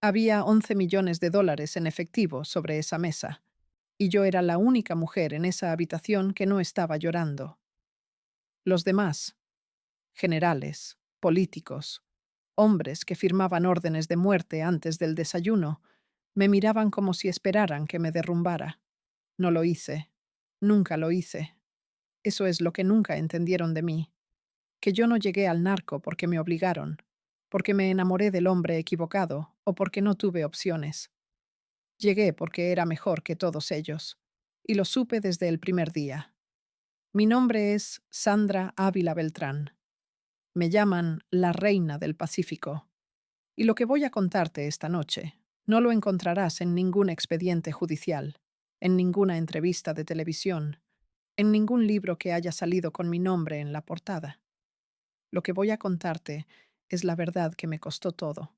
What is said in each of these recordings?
Había 11 millones de dólares en efectivo sobre esa mesa, y yo era la única mujer en esa habitación que no estaba llorando. Los demás, generales, políticos, hombres que firmaban órdenes de muerte antes del desayuno, me miraban como si esperaran que me derrumbara. No lo hice. Nunca lo hice. Eso es lo que nunca entendieron de mí. Que yo no llegué al narco porque me obligaron, porque me enamoré del hombre equivocado o porque no tuve opciones. Llegué porque era mejor que todos ellos, y lo supe desde el primer día. Mi nombre es Sandra Ávila Beltrán. Me llaman la Reina del Pacífico. Y lo que voy a contarte esta noche no lo encontrarás en ningún expediente judicial, en ninguna entrevista de televisión, en ningún libro que haya salido con mi nombre en la portada. Lo que voy a contarte es la verdad que me costó todo: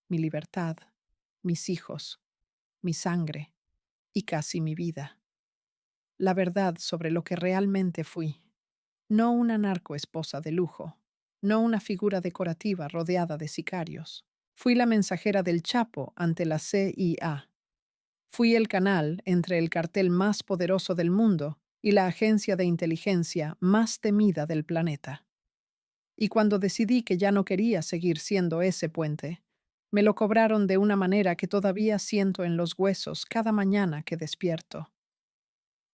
mi libertad, mis hijos, mi sangre y casi mi vida. La verdad sobre lo que realmente fui. No una narcoesposa de lujo, no una figura decorativa rodeada de sicarios. Fui la mensajera del Chapo ante la CIA. Fui el canal entre el cartel más poderoso del mundo y la agencia de inteligencia más temida del planeta. Y cuando decidí que ya no quería seguir siendo ese puente, me lo cobraron de una manera que todavía siento en los huesos cada mañana que despierto.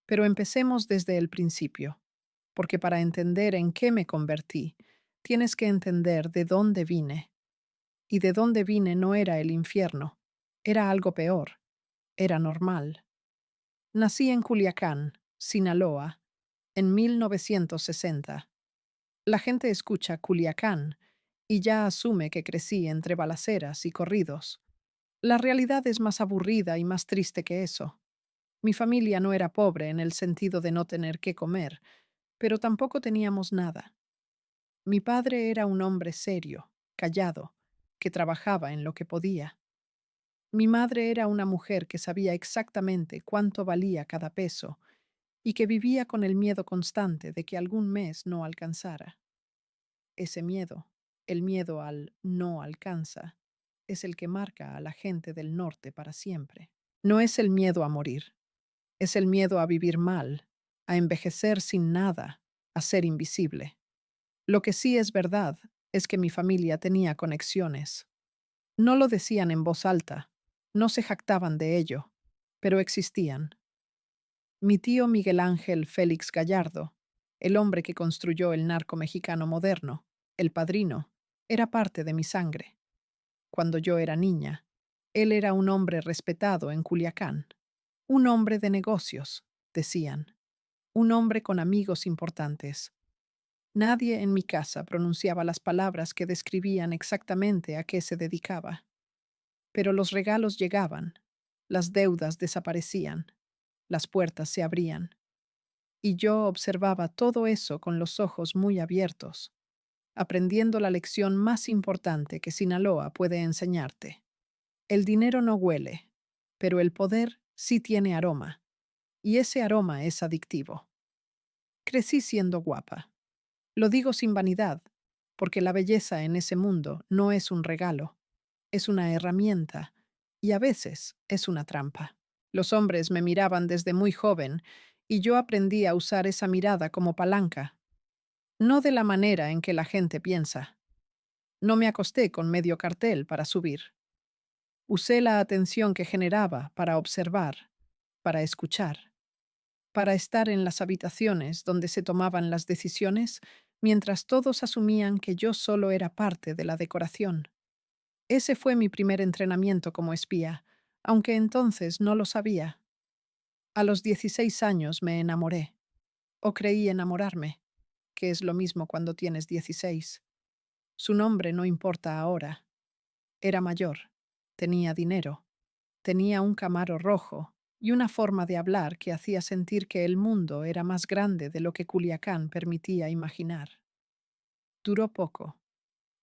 Pero empecemos desde el principio, porque para entender en qué me convertí, tienes que entender de dónde vine. Y de dónde vine no era el infierno, era algo peor, era normal. Nací en Culiacán, Sinaloa, en 1960. La gente escucha Culiacán y ya asume que crecí entre balaceras y corridos. La realidad es más aburrida y más triste que eso. Mi familia no era pobre en el sentido de no tener qué comer, pero tampoco teníamos nada. Mi padre era un hombre serio, callado, que trabajaba en lo que podía. Mi madre era una mujer que sabía exactamente cuánto valía cada peso y que vivía con el miedo constante de que algún mes no alcanzara. Ese miedo, el miedo al no alcanza, es el que marca a la gente del norte para siempre. No es el miedo a morir, es el miedo a vivir mal, a envejecer sin nada, a ser invisible. Lo que sí es verdad es que mi familia tenía conexiones. No lo decían en voz alta, no se jactaban de ello, pero existían. Mi tío Miguel Ángel Félix Gallardo, el hombre que construyó el narco mexicano moderno, el padrino, era parte de mi sangre. Cuando yo era niña, él era un hombre respetado en Culiacán, un hombre de negocios, decían, un hombre con amigos importantes. Nadie en mi casa pronunciaba las palabras que describían exactamente a qué se dedicaba. Pero los regalos llegaban, las deudas desaparecían, las puertas se abrían, y yo observaba todo eso con los ojos muy abiertos, aprendiendo la lección más importante que Sinaloa puede enseñarte. El dinero no huele, pero el poder sí tiene aroma, y ese aroma es adictivo. Crecí siendo guapa. Lo digo sin vanidad, porque la belleza en ese mundo no es un regalo, es una herramienta y a veces es una trampa. Los hombres me miraban desde muy joven y yo aprendí a usar esa mirada como palanca, no de la manera en que la gente piensa. No me acosté con medio cartel para subir. Usé la atención que generaba para observar, para escuchar, para estar en las habitaciones donde se tomaban las decisiones mientras todos asumían que yo solo era parte de la decoración. Ese fue mi primer entrenamiento como espía, aunque entonces no lo sabía. A los 16 años me enamoré, o creí enamorarme, que es lo mismo cuando tienes 16. Su nombre no importa ahora. Era mayor, tenía dinero, tenía un Camaro rojo y una forma de hablar que hacía sentir que el mundo era más grande de lo que Culiacán permitía imaginar. Duró poco.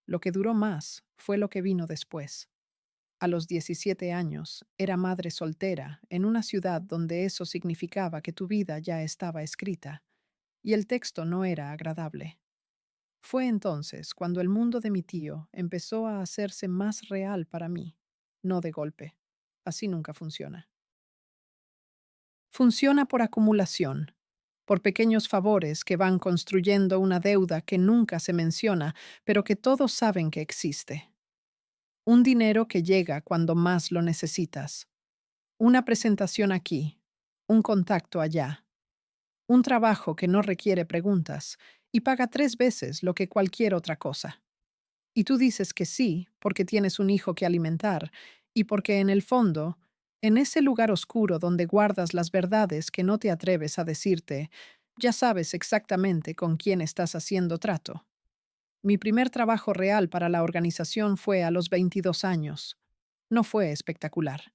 Lo que duró más fue lo que vino después. A los 17 años, era madre soltera en una ciudad donde eso significaba que tu vida ya estaba escrita, y el texto no era agradable. Fue entonces cuando el mundo de mi tío empezó a hacerse más real para mí. no de golpe. Así nunca funciona. Funciona por acumulación, por pequeños favores que van construyendo una deuda que nunca se menciona, pero que todos saben que existe. Un dinero que llega cuando más lo necesitas. Una presentación aquí, un contacto allá. Un trabajo que no requiere preguntas y paga 3 veces lo que cualquier otra cosa. Y tú dices que sí porque tienes un hijo que alimentar y porque en el fondo, en ese lugar oscuro donde guardas las verdades que no te atreves a decirte, ya sabes exactamente con quién estás haciendo trato. Mi primer trabajo real para la organización fue a los 22 años. No fue espectacular.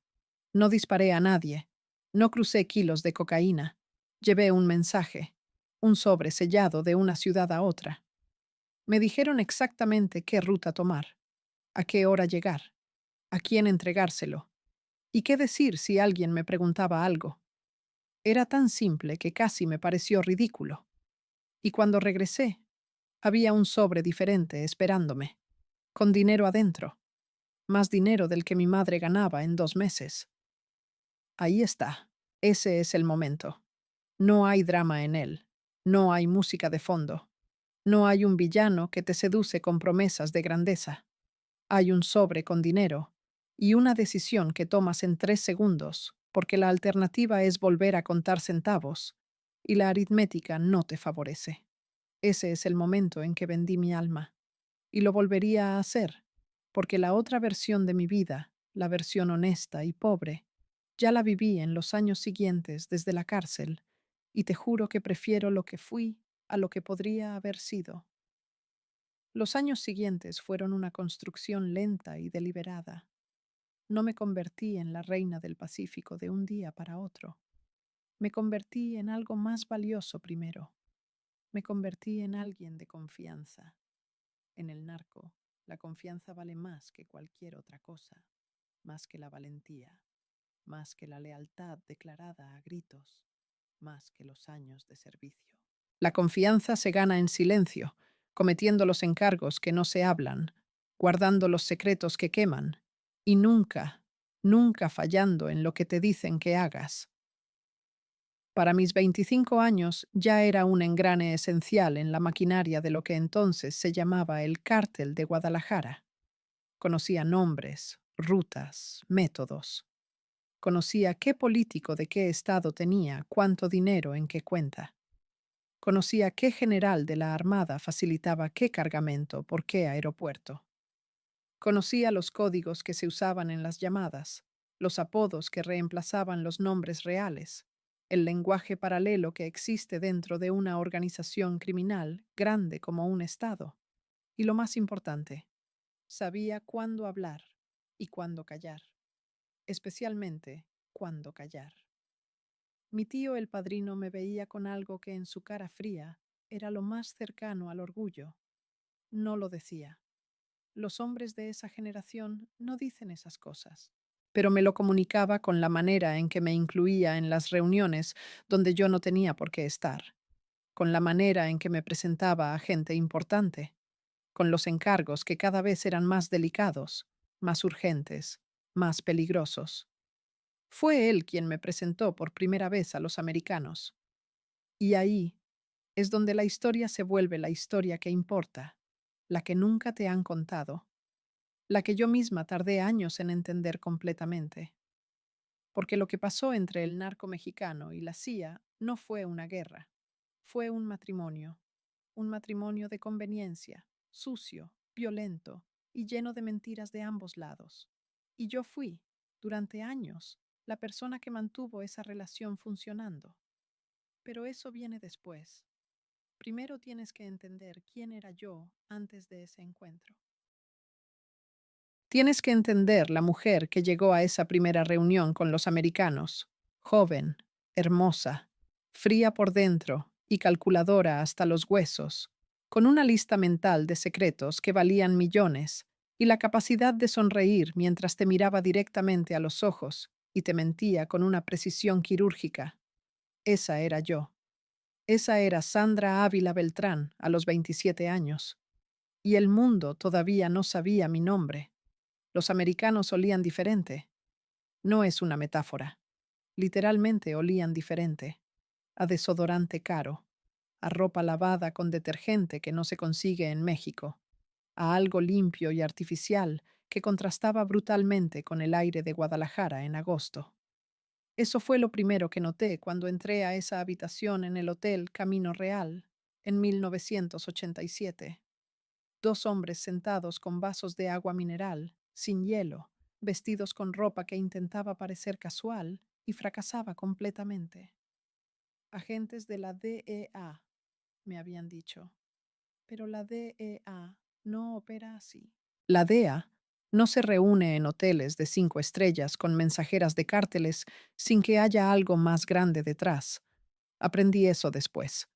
No disparé a nadie. No crucé kilos de cocaína. Llevé un mensaje, un sobre sellado de una ciudad a otra. Me dijeron exactamente qué ruta tomar, a qué hora llegar, a quién entregárselo, y qué decir si alguien me preguntaba algo. Era tan simple que casi me pareció ridículo. Y cuando regresé, había un sobre diferente esperándome, con dinero adentro, más dinero del que mi madre ganaba en 2 meses. Ahí está. Ese es el momento. No hay drama en él. No hay música de fondo. No hay un villano que te seduce con promesas de grandeza. Hay un sobre con dinero y una decisión que tomas en 3 segundos, porque la alternativa es volver a contar centavos, y la aritmética no te favorece. Ese es el momento en que vendí mi alma, y lo volvería a hacer, porque la otra versión de mi vida, la versión honesta y pobre, ya la viví en los años siguientes desde la cárcel, y te juro que prefiero lo que fui a lo que podría haber sido. Los años siguientes fueron una construcción lenta y deliberada. No me convertí en la reina del Pacífico de un día para otro. Me convertí en algo más valioso primero. Me convertí en alguien de confianza. En el narco, la confianza vale más que cualquier otra cosa, más que la valentía, más que la lealtad declarada a gritos, más que los años de servicio. La confianza se gana en silencio, cometiendo los encargos que no se hablan, guardando los secretos que queman, y nunca, nunca fallando en lo que te dicen que hagas. Para mis 25 años ya era un engrane esencial en la maquinaria de lo que entonces se llamaba el Cártel de Guadalajara. Conocía nombres, rutas, métodos. Conocía qué político de qué estado tenía, cuánto dinero en qué cuenta. Conocía qué general de la Armada facilitaba qué cargamento por qué aeropuerto. Conocía los códigos que se usaban en las llamadas, los apodos que reemplazaban los nombres reales, el lenguaje paralelo que existe dentro de una organización criminal grande como un Estado. Y lo más importante, sabía cuándo hablar y cuándo callar, especialmente cuándo callar. Mi tío el padrino me veía con algo que en su cara fría era lo más cercano al orgullo. No lo decía. Los hombres de esa generación no dicen esas cosas. Pero me lo comunicaba con la manera en que me incluía en las reuniones donde yo no tenía por qué estar, con la manera en que me presentaba a gente importante, con los encargos que cada vez eran más delicados, más urgentes, más peligrosos. Fue él quien me presentó por primera vez a los americanos. Y ahí es donde la historia se vuelve la historia que importa, la que nunca te han contado, la que yo misma tardé años en entender completamente. Porque lo que pasó entre el narco mexicano y la CIA no fue una guerra, fue un matrimonio de conveniencia, sucio, violento y lleno de mentiras de ambos lados. Y yo fui, durante años, la persona que mantuvo esa relación funcionando. Pero eso viene después. Primero tienes que entender quién era yo antes de ese encuentro. Tienes que entender la mujer que llegó a esa primera reunión con los americanos, joven, hermosa, fría por dentro y calculadora hasta los huesos, con una lista mental de secretos que valían millones y la capacidad de sonreír mientras te miraba directamente a los ojos y te mentía con una precisión quirúrgica. Esa era yo. Esa era Sandra Ávila Beltrán a los 27 años. Y el mundo todavía no sabía mi nombre. Los americanos olían diferente. No es una metáfora. Literalmente olían diferente. A desodorante caro, a ropa lavada con detergente que no se consigue en México, a algo limpio y artificial que contrastaba brutalmente con el aire de Guadalajara en agosto. Eso fue lo primero que noté cuando entré a esa habitación en el Hotel Camino Real en 1987. Dos hombres sentados con vasos de agua mineral, sin hielo, vestidos con ropa que intentaba parecer casual y fracasaba completamente. Agentes de la DEA, me habían dicho. Pero la DEA no opera así. La DEA no se reúne en hoteles de 5 estrellas con mensajeras de cárteles sin que haya algo más grande detrás. Aprendí eso después.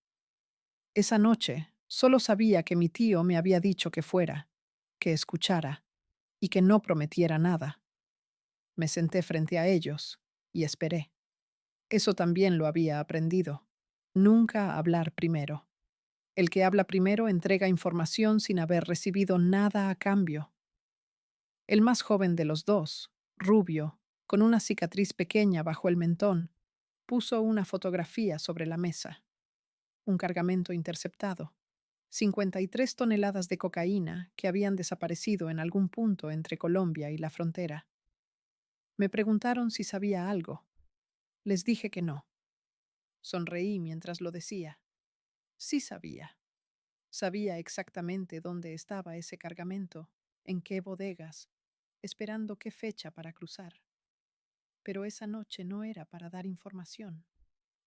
Esa noche solo sabía que mi tío me había dicho que fuera, que escuchara y que no prometiera nada. Me senté frente a ellos y esperé. Eso también lo había aprendido. Nunca hablar primero. El que habla primero entrega información sin haber recibido nada a cambio. El más joven de los dos, rubio, con una cicatriz pequeña bajo el mentón, puso una fotografía sobre la mesa. Un cargamento interceptado. 53 toneladas de cocaína que habían desaparecido en algún punto entre Colombia y la frontera. Me preguntaron si sabía algo. Les dije que no. Sonreí mientras lo decía. Sí sabía. Sabía exactamente dónde estaba ese cargamento, en qué bodegas, esperando qué fecha para cruzar. Pero esa noche no era para dar información,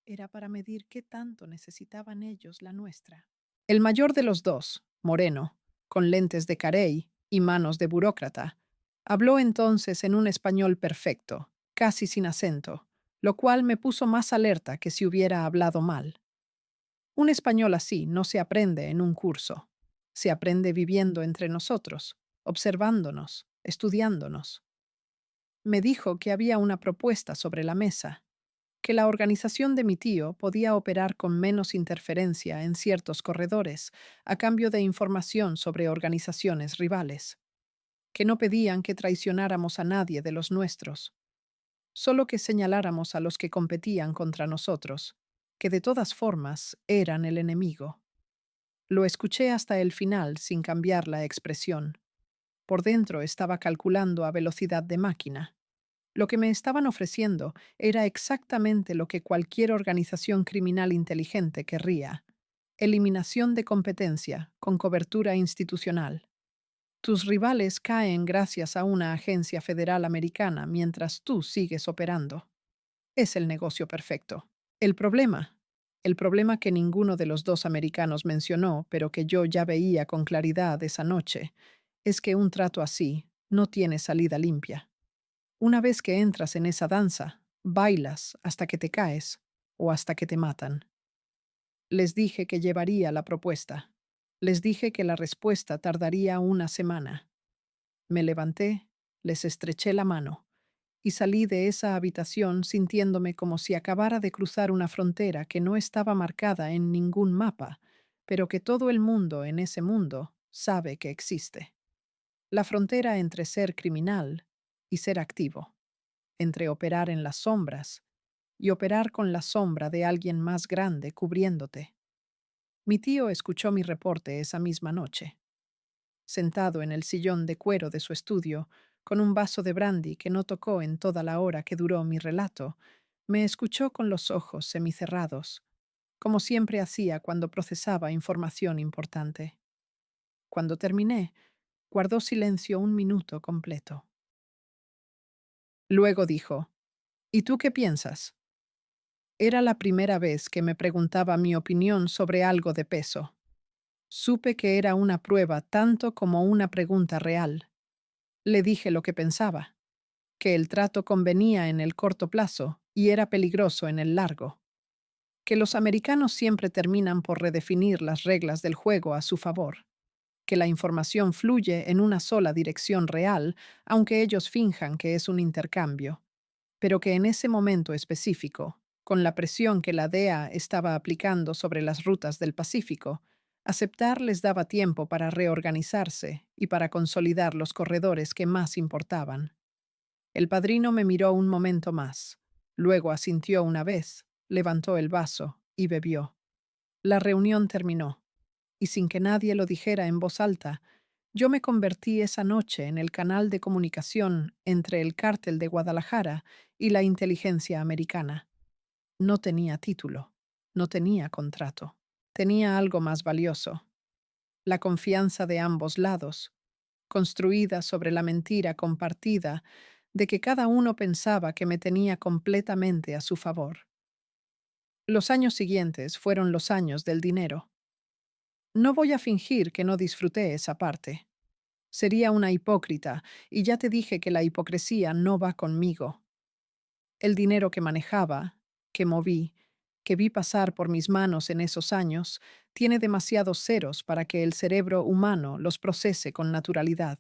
era para medir qué tanto necesitaban ellos la nuestra. El mayor de los dos, moreno, con lentes de carey y manos de burócrata, habló entonces en un español perfecto, casi sin acento, lo cual me puso más alerta que si hubiera hablado mal. Un español así no se aprende en un curso. Se aprende viviendo entre nosotros, observándonos, estudiándonos. Me dijo que había una propuesta sobre la mesa, que la organización de mi tío podía operar con menos interferencia en ciertos corredores a cambio de información sobre organizaciones rivales, que no pedían que traicionáramos a nadie de los nuestros, solo que señaláramos a los que competían contra nosotros, que de todas formas eran el enemigo. Lo escuché hasta el final sin cambiar la expresión. Por dentro estaba calculando a velocidad de máquina. Lo que me estaban ofreciendo era exactamente lo que cualquier organización criminal inteligente querría. Eliminación de competencia con cobertura institucional. Tus rivales caen gracias a una agencia federal americana mientras tú sigues operando. Es el negocio perfecto. El problema, el problema que ninguno de los dos americanos mencionó, pero que yo ya veía con claridad esa noche, es que un trato así no tiene salida limpia. Una vez que entras en esa danza, bailas hasta que te caes o hasta que te matan. Les dije que llevaría la propuesta. Les dije que la respuesta tardaría una semana. Me levanté, les estreché la mano y salí de esa habitación sintiéndome como si acabara de cruzar una frontera que no estaba marcada en ningún mapa, pero que todo el mundo en ese mundo sabe que existe. La frontera entre ser criminal y ser activo, entre operar en las sombras y operar con la sombra de alguien más grande cubriéndote. Mi tío escuchó mi reporte esa misma noche. Sentado en el sillón de cuero de su estudio, con un vaso de brandy que no tocó en toda la hora que duró mi relato, me escuchó con los ojos semicerrados, como siempre hacía cuando procesaba información importante. Cuando terminé, guardó silencio un minuto completo. Luego dijo, ¿y tú qué piensas? Era la primera vez que me preguntaba mi opinión sobre algo de peso. Supe que era una prueba tanto como una pregunta real. Le dije lo que pensaba, que el trato convenía en el corto plazo y era peligroso en el largo, que los americanos siempre terminan por redefinir las reglas del juego a su favor, que la información fluye en una sola dirección real, aunque ellos finjan que es un intercambio, pero que en ese momento específico, con la presión que la DEA estaba aplicando sobre las rutas del Pacífico, Aceptar les daba tiempo para reorganizarse y para consolidar los corredores que más importaban. El padrino me miró un momento más. Luego asintió una vez, levantó el vaso y bebió. La reunión terminó, y sin que nadie lo dijera en voz alta, yo me convertí esa noche en el canal de comunicación entre el cártel de Guadalajara y la inteligencia americana. No tenía título, no tenía contrato. Tenía algo más valioso: la confianza de ambos lados, construida sobre la mentira compartida de que cada uno pensaba que me tenía completamente a su favor. Los años siguientes fueron los años del dinero. No voy a fingir que no disfruté esa parte. Sería una hipócrita, y ya te dije que la hipocresía no va conmigo. El dinero que manejaba, que moví, que vi pasar por mis manos en esos años, tiene demasiados ceros para que el cerebro humano los procese con naturalidad.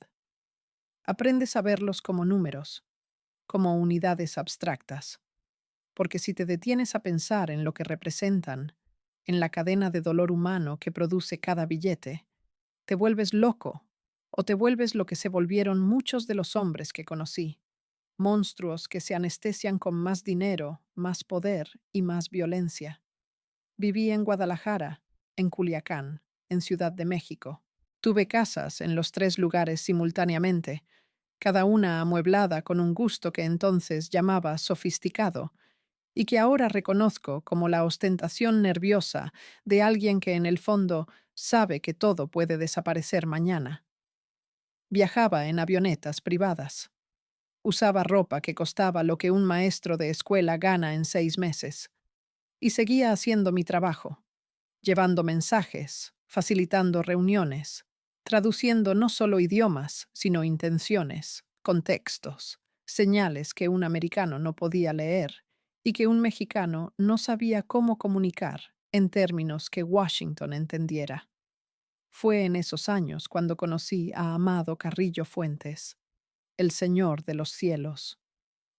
Aprendes a verlos como números, como unidades abstractas, porque si te detienes a pensar en lo que representan, en la cadena de dolor humano que produce cada billete, te vuelves loco, o te vuelves lo que se volvieron muchos de los hombres que conocí: monstruos que se anestesian con más dinero, más poder y más violencia. Viví en Guadalajara, en Culiacán, en Ciudad de México. Tuve casas en los tres lugares simultáneamente, cada una amueblada con un gusto que entonces llamaba sofisticado y que ahora reconozco como la ostentación nerviosa de alguien que en el fondo sabe que todo puede desaparecer mañana. Viajaba en avionetas privadas. Usaba ropa que costaba lo que un maestro de escuela gana en 6 meses. Y seguía haciendo mi trabajo, llevando mensajes, facilitando reuniones, traduciendo no solo idiomas, sino intenciones, contextos, señales que un americano no podía leer y que un mexicano no sabía cómo comunicar en términos que Washington entendiera. Fue en esos años cuando conocí a Amado Carrillo Fuentes, el Señor de los cielos.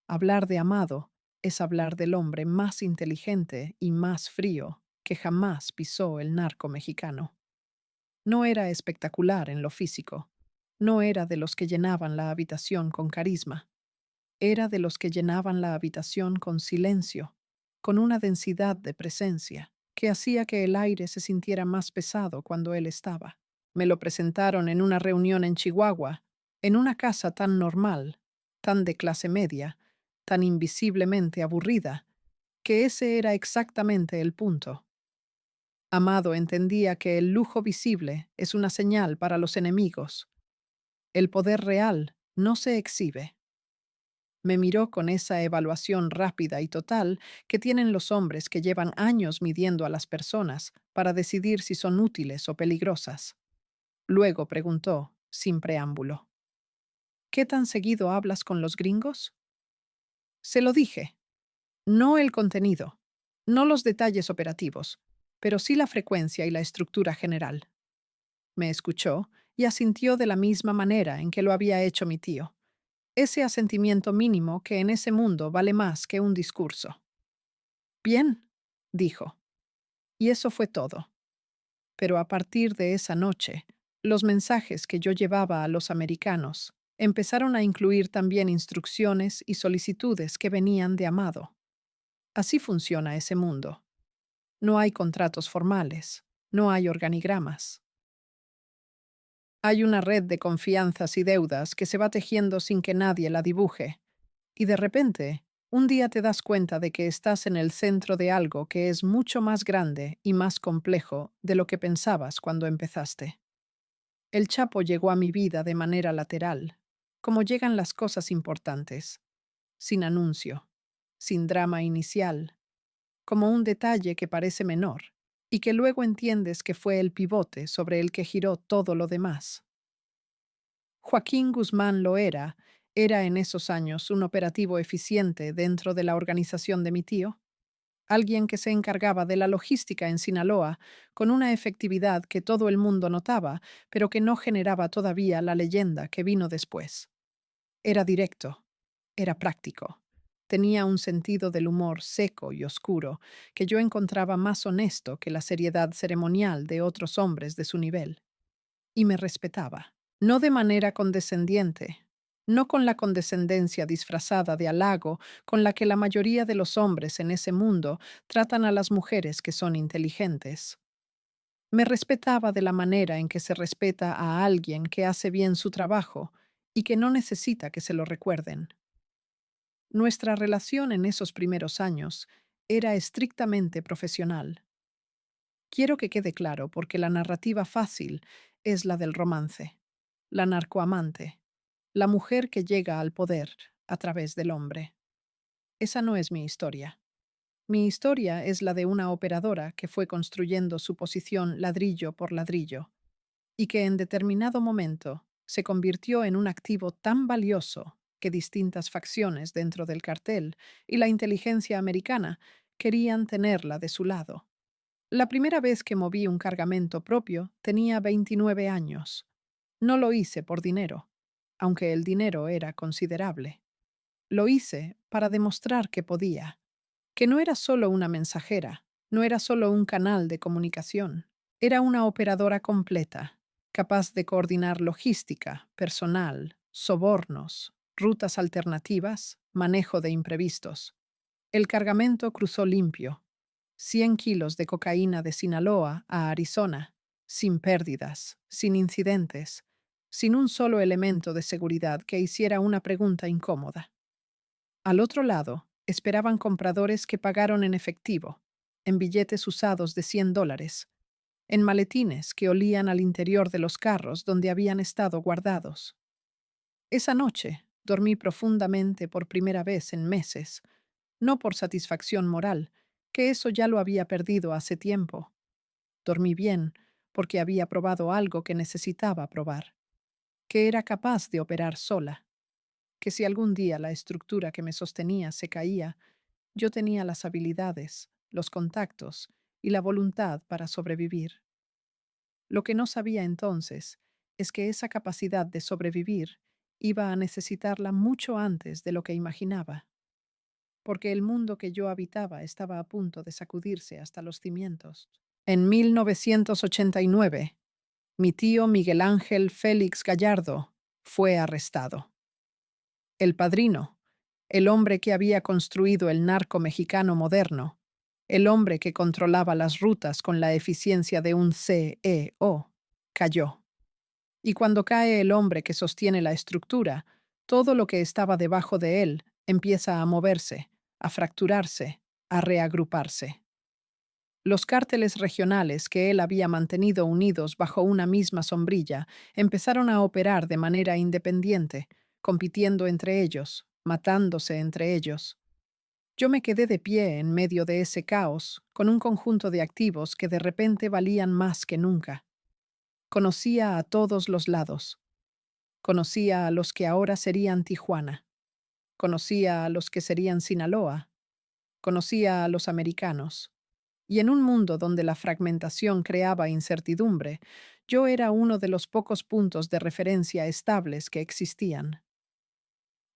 Hablar de Amado es hablar del hombre más inteligente y más frío que jamás pisó el narco mexicano. No era espectacular en lo físico, no era de los que llenaban la habitación con carisma, era de los que llenaban la habitación con silencio, con una densidad de presencia que hacía que el aire se sintiera más pesado cuando él estaba. Me lo presentaron en una reunión en Chihuahua, en una casa tan normal, tan de clase media, tan invisiblemente aburrida, que ese era exactamente el punto. Amado entendía que el lujo visible es una señal para los enemigos. El poder real no se exhibe. Me miró con esa evaluación rápida y total que tienen los hombres que llevan años midiendo a las personas para decidir si son útiles o peligrosas. Luego preguntó, sin preámbulo: ¿qué tan seguido hablas con los gringos? Se lo dije. No el contenido, no los detalles operativos, pero sí la frecuencia y la estructura general. Me escuchó y asintió de la misma manera en que lo había hecho mi tío. Ese asentimiento mínimo que en ese mundo vale más que un discurso. Bien, dijo. Y eso fue todo. Pero a partir de esa noche, los mensajes que yo llevaba a los americanos empezaron a incluir también instrucciones y solicitudes que venían de Amado. Así funciona ese mundo. No hay contratos formales, no hay organigramas. Hay una red de confianzas y deudas que se va tejiendo sin que nadie la dibuje. Y de repente, un día te das cuenta de que estás en el centro de algo que es mucho más grande y más complejo de lo que pensabas cuando empezaste. El Chapo llegó a mi vida de manera lateral, como llegan las cosas importantes, sin anuncio, sin drama inicial, como un detalle que parece menor y que luego entiendes que fue el pivote sobre el que giró todo lo demás. Joaquín Guzmán lo era en esos años un operativo eficiente dentro de la organización de mi tío, alguien que se encargaba de la logística en Sinaloa con una efectividad que todo el mundo notaba, pero que no generaba todavía la leyenda que vino después. Era directo, era práctico, Tenía un sentido del humor seco y oscuro que yo encontraba más honesto que la seriedad ceremonial de otros hombres de su nivel. Y me respetaba, no de manera condescendiente, no con la condescendencia disfrazada de halago con la que la mayoría de los hombres en ese mundo tratan a las mujeres que son inteligentes. Me respetaba de la manera en que se respeta a alguien que hace bien su trabajo y que no necesita que se lo recuerden. Nuestra relación en esos primeros años era estrictamente profesional. Quiero que quede claro porque la narrativa fácil es la del romance, la narcoamante, la mujer que llega al poder a través del hombre. Esa no es mi historia. Mi historia es la de una operadora que fue construyendo su posición ladrillo por ladrillo y que en determinado momento se convirtió en un activo tan valioso que distintas facciones dentro del cartel y la inteligencia americana querían tenerla de su lado. La primera vez que moví un cargamento propio tenía 29 años. No lo hice por dinero, aunque el dinero era considerable. Lo hice para demostrar que podía, que no era solo una mensajera, no era solo un canal de comunicación, era una operadora completa, capaz de coordinar logística, personal, sobornos, rutas alternativas, manejo de imprevistos. El cargamento cruzó limpio, 100 kilos de cocaína de Sinaloa a Arizona, sin pérdidas, sin incidentes, sin un solo elemento de seguridad que hiciera una pregunta incómoda. Al otro lado, esperaban compradores que pagaron en efectivo, en billetes usados de $100, en maletines que olían al interior de los carros donde habían estado guardados. Esa noche dormí profundamente por primera vez en meses, no por satisfacción moral, que eso ya lo había perdido hace tiempo. Dormí bien porque había probado algo que necesitaba probar, que era capaz de operar sola, que si algún día la estructura que me sostenía se caía, yo tenía las habilidades, los contactos y la voluntad para sobrevivir. Lo que no sabía entonces es que esa capacidad de sobrevivir iba a necesitarla mucho antes de lo que imaginaba, porque el mundo que yo habitaba estaba a punto de sacudirse hasta los cimientos. En 1989, mi tío Miguel Ángel Félix Gallardo fue arrestado. El padrino, el hombre que había construido el narco mexicano moderno, el hombre que controlaba las rutas con la eficiencia de un CEO, cayó. Y cuando cae el hombre que sostiene la estructura, todo lo que estaba debajo de él empieza a moverse, a fracturarse, a reagruparse. Los cárteles regionales que él había mantenido unidos bajo una misma sombrilla empezaron a operar de manera independiente, compitiendo entre ellos, matándose entre ellos. Yo me quedé de pie en medio de ese caos, con un conjunto de activos que de repente valían más que nunca. Conocía a todos los lados. Conocía a los que ahora serían Tijuana. Conocía a los que serían Sinaloa. Conocía a los americanos. Y en un mundo donde la fragmentación creaba incertidumbre, yo era uno de los pocos puntos de referencia estables que existían.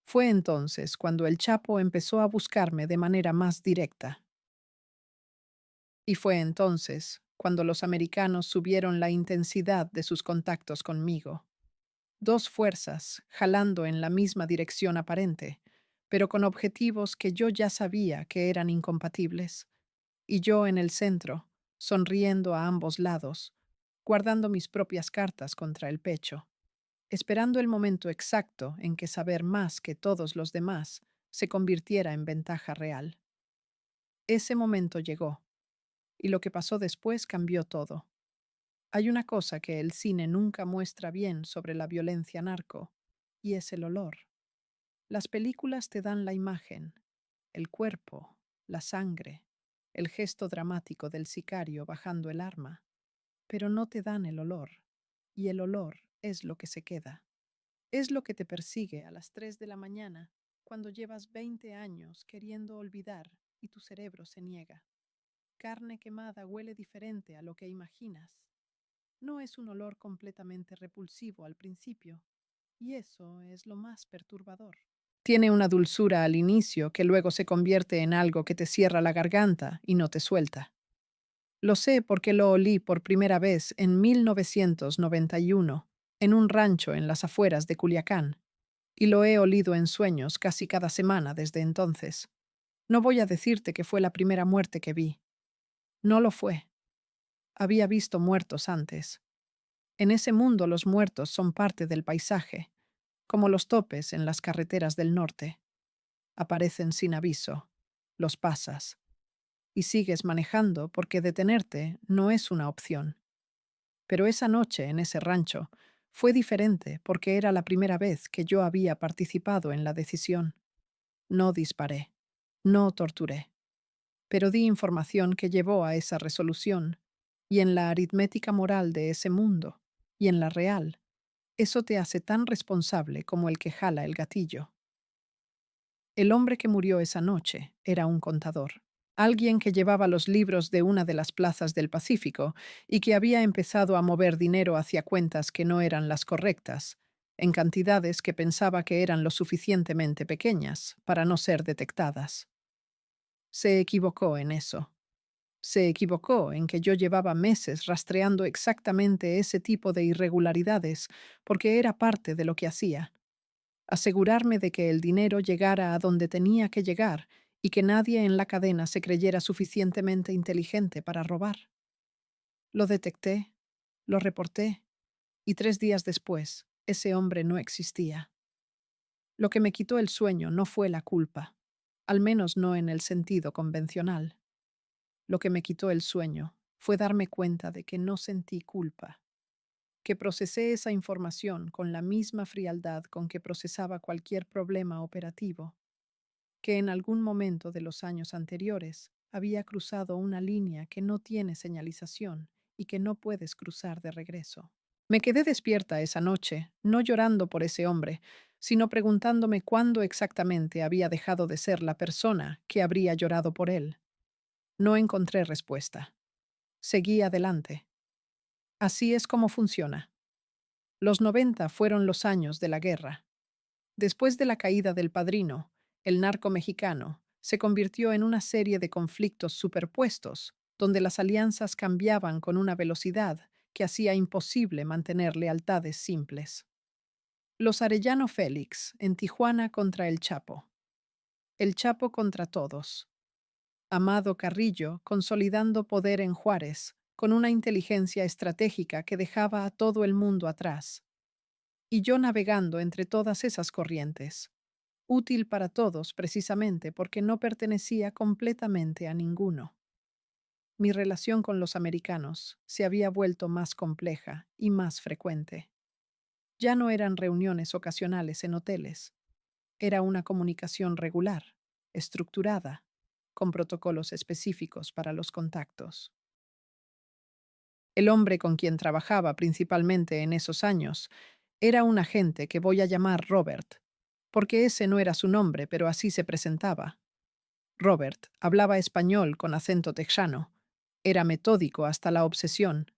Fue entonces cuando el Chapo empezó a buscarme de manera más directa. Y fue entonces cuando los americanos subieron la intensidad de sus contactos conmigo. Dos fuerzas jalando en la misma dirección aparente, pero con objetivos que yo ya sabía que eran incompatibles. Y yo en el centro, sonriendo a ambos lados, guardando mis propias cartas contra el pecho, esperando el momento exacto en que saber más que todos los demás se convirtiera en ventaja real. Ese momento llegó, y lo que pasó después cambió todo. Hay una cosa que el cine nunca muestra bien sobre la violencia narco, y es el olor. Las películas te dan la imagen, el cuerpo, la sangre, el gesto dramático del sicario bajando el arma, pero no te dan el olor, y el olor es lo que se queda. Es lo que te persigue a las 3 de la mañana cuando llevas 20 años queriendo olvidar y tu cerebro se niega. Carne quemada huele diferente a lo que imaginas. No es un olor completamente repulsivo al principio, y eso es lo más perturbador. Tiene una dulzura al inicio que luego se convierte en algo que te cierra la garganta y no te suelta. Lo sé porque lo olí por primera vez en 1991, en un rancho en las afueras de Culiacán, y lo he olido en sueños casi cada semana desde entonces. No voy a decirte que fue la primera muerte que vi. No lo fue. Había visto muertos antes. En ese mundo los muertos son parte del paisaje, como los topes en las carreteras del norte. Aparecen sin aviso. Los pasas. Y sigues manejando porque detenerte no es una opción. Pero esa noche en ese rancho fue diferente porque era la primera vez que yo había participado en la decisión. No disparé. No torturé. Pero di información que llevó a esa resolución, y en la aritmética moral de ese mundo, y en la real, eso te hace tan responsable como el que jala el gatillo. El hombre que murió esa noche era un contador, alguien que llevaba los libros de una de las plazas del Pacífico y que había empezado a mover dinero hacia cuentas que no eran las correctas, en cantidades que pensaba que eran lo suficientemente pequeñas para no ser detectadas. Se equivocó en eso. Se equivocó en que yo llevaba meses rastreando exactamente ese tipo de irregularidades porque era parte de lo que hacía. Asegurarme de que el dinero llegara a donde tenía que llegar y que nadie en la cadena se creyera suficientemente inteligente para robar. Lo detecté, lo reporté, y 3 días después, ese hombre no existía. Lo que me quitó el sueño no fue la culpa, al menos no en el sentido convencional. Lo que me quitó el sueño fue darme cuenta de que no sentí culpa, que procesé esa información con la misma frialdad con que procesaba cualquier problema operativo, que en algún momento de los años anteriores había cruzado una línea que no tiene señalización y que no puedes cruzar de regreso. Me quedé despierta esa noche, no llorando por ese hombre, sino preguntándome cuándo exactamente había dejado de ser la persona que habría llorado por él. No encontré respuesta. Seguí adelante. Así es como funciona. Los 90 fueron los años de la guerra. Después de la caída del Padrino, el narco mexicano se convirtió en una serie de conflictos superpuestos, donde las alianzas cambiaban con una velocidad que hacía imposible mantener lealtades simples. Los Arellano Félix, en Tijuana contra el Chapo contra todos. Amado Carrillo consolidando poder en Juárez, con una inteligencia estratégica que dejaba a todo el mundo atrás. Y yo navegando entre todas esas corrientes, útil para todos precisamente porque no pertenecía completamente a ninguno. Mi relación con los americanos se había vuelto más compleja y más frecuente. Ya no eran reuniones ocasionales en hoteles, era una comunicación regular, estructurada, con protocolos específicos para los contactos. El hombre con quien trabajaba principalmente en esos años era un agente que voy a llamar Robert, porque ese no era su nombre, pero así se presentaba. Robert hablaba español con acento texano, era metódico hasta la obsesión,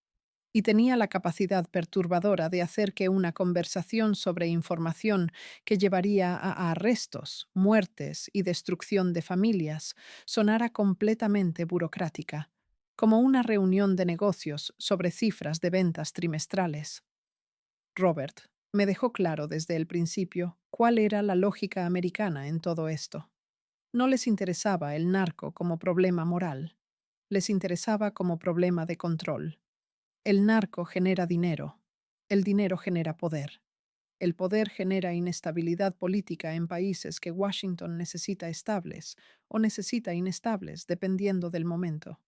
y tenía la capacidad perturbadora de hacer que una conversación sobre información que llevaría a arrestos, muertes y destrucción de familias sonara completamente burocrática, como una reunión de negocios sobre cifras de ventas trimestrales. Robert me dejó claro desde el principio cuál era la lógica americana en todo esto. No les interesaba el narco como problema moral, les interesaba como problema de control. El narco genera dinero. El dinero genera poder. El poder genera inestabilidad política en países que Washington necesita estables o necesita inestables dependiendo del momento.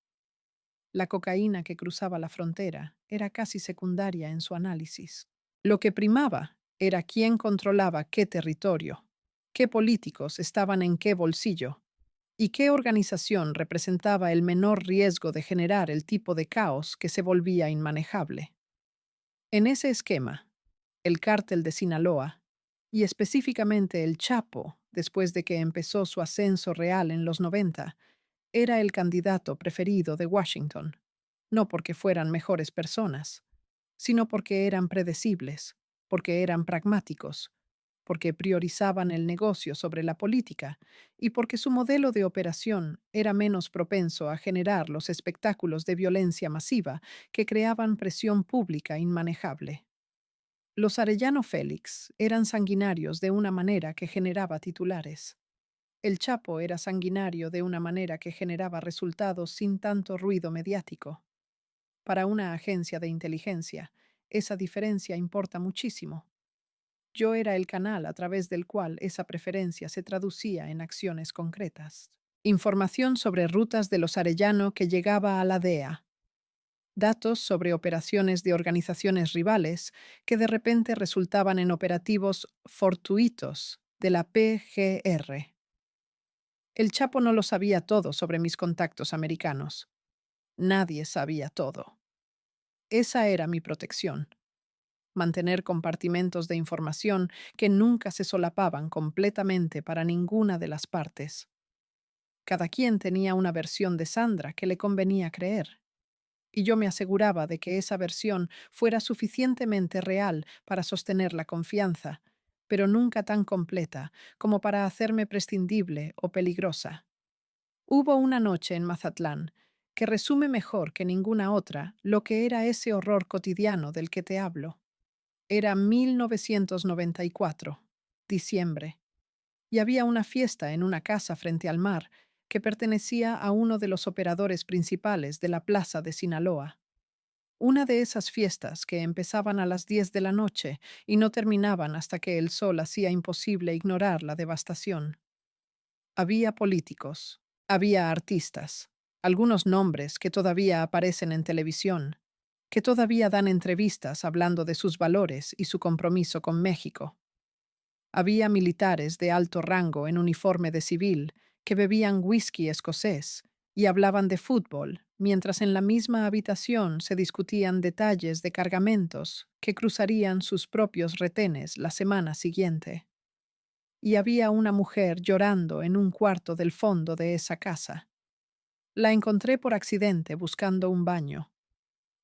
La cocaína que cruzaba la frontera era casi secundaria en su análisis. Lo que primaba era quién controlaba qué territorio, qué políticos estaban en qué bolsillo y qué organización representaba el menor riesgo de generar el tipo de caos que se volvía inmanejable. En ese esquema, el cártel de Sinaloa, y específicamente el Chapo, después de que empezó su ascenso real en los 90, era el candidato preferido de Washington, no porque fueran mejores personas, sino porque eran predecibles, porque eran pragmáticos, porque priorizaban el negocio sobre la política y porque su modelo de operación era menos propenso a generar los espectáculos de violencia masiva que creaban presión pública inmanejable. Los Arellano Félix eran sanguinarios de una manera que generaba titulares. El Chapo era sanguinario de una manera que generaba resultados sin tanto ruido mediático. Para una agencia de inteligencia, esa diferencia importa muchísimo. Yo era el canal a través del cual esa preferencia se traducía en acciones concretas. Información sobre rutas de los Arellano que llegaba a la DEA. Datos sobre operaciones de organizaciones rivales que de repente resultaban en operativos fortuitos de la PGR. El Chapo no lo sabía todo sobre mis contactos americanos. Nadie sabía todo. Esa era mi protección. Mantener compartimentos de información que nunca se solapaban completamente para ninguna de las partes. Cada quien tenía una versión de Sandra que le convenía creer, y yo me aseguraba de que esa versión fuera suficientemente real para sostener la confianza, pero nunca tan completa como para hacerme prescindible o peligrosa. Hubo una noche en Mazatlán que resume mejor que ninguna otra lo que era ese horror cotidiano del que te hablo. Era 1994, diciembre, y había una fiesta en una casa frente al mar que pertenecía a uno de los operadores principales de la plaza de Sinaloa. Una de esas fiestas que empezaban a las 10 de la noche y no terminaban hasta que el sol hacía imposible ignorar la devastación. Había políticos, había artistas, algunos nombres que todavía aparecen en televisión, que todavía dan entrevistas hablando de sus valores y su compromiso con México. Había militares de alto rango en uniforme de civil que bebían whisky escocés y hablaban de fútbol, mientras en la misma habitación se discutían detalles de cargamentos que cruzarían sus propios retenes la semana siguiente. Y había una mujer llorando en un cuarto del fondo de esa casa. La encontré por accidente buscando un baño.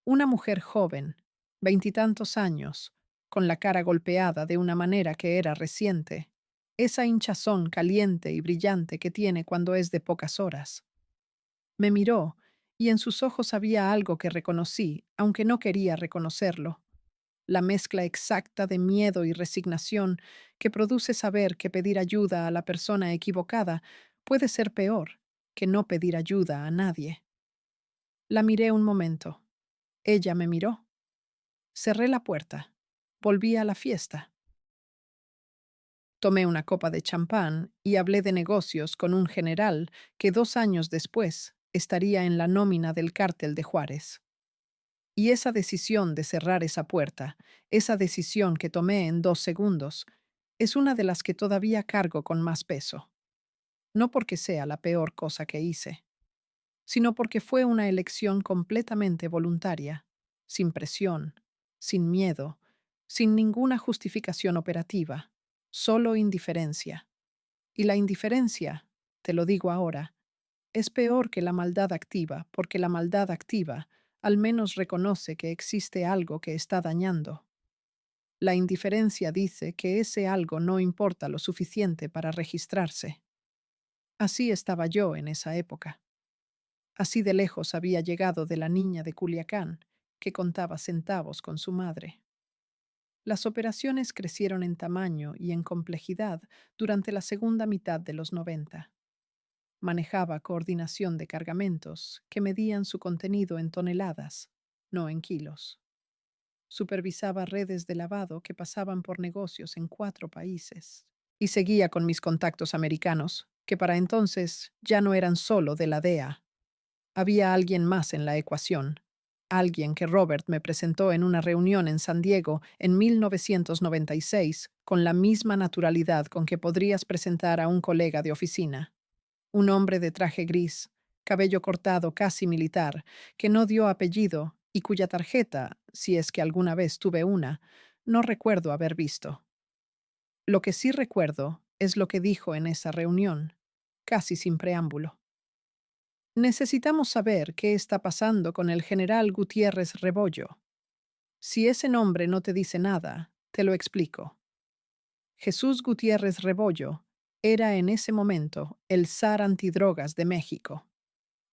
Una mujer joven, veintitantos años, con la cara golpeada de una manera que era reciente, esa hinchazón caliente y brillante que tiene cuando es de pocas horas. Me miró, y en sus ojos había algo que reconocí, aunque no quería reconocerlo. La mezcla exacta de miedo y resignación que produce saber que pedir ayuda a la persona equivocada puede ser peor que no pedir ayuda a nadie. La miré un momento. Ella me miró. Cerré la puerta. Volví a la fiesta. Tomé una copa de champán y hablé de negocios con un general que 2 años después estaría en la nómina del cártel de Juárez. Y esa decisión de cerrar esa puerta, esa decisión que tomé en 2 segundos, es una de las que todavía cargo con más peso. No porque sea la peor cosa que hice, sino porque fue una elección completamente voluntaria, sin presión, sin miedo, sin ninguna justificación operativa, solo indiferencia. Y la indiferencia, te lo digo ahora, es peor que la maldad activa, porque la maldad activa al menos reconoce que existe algo que está dañando. La indiferencia dice que ese algo no importa lo suficiente para registrarse. Así estaba yo en esa época. Así de lejos había llegado de la niña de Culiacán, que contaba centavos con su madre. Las operaciones crecieron en tamaño y en complejidad durante la segunda mitad de los 90. Manejaba coordinación de cargamentos que medían su contenido en toneladas, no en kilos. Supervisaba redes de lavado que pasaban por negocios en 4 países. Y seguía con mis contactos americanos, que para entonces ya no eran solo de la DEA. Había alguien más en la ecuación, alguien que Robert me presentó en una reunión en San Diego en 1996 con la misma naturalidad con que podrías presentar a un colega de oficina. Un hombre de traje gris, cabello cortado casi militar, que no dio apellido y cuya tarjeta, si es que alguna vez tuve una, no recuerdo haber visto. Lo que sí recuerdo es lo que dijo en esa reunión, casi sin preámbulo. Necesitamos saber qué está pasando con el general Gutiérrez Rebollo. Si ese nombre no te dice nada, te lo explico. Jesús Gutiérrez Rebollo era en ese momento el zar antidrogas de México,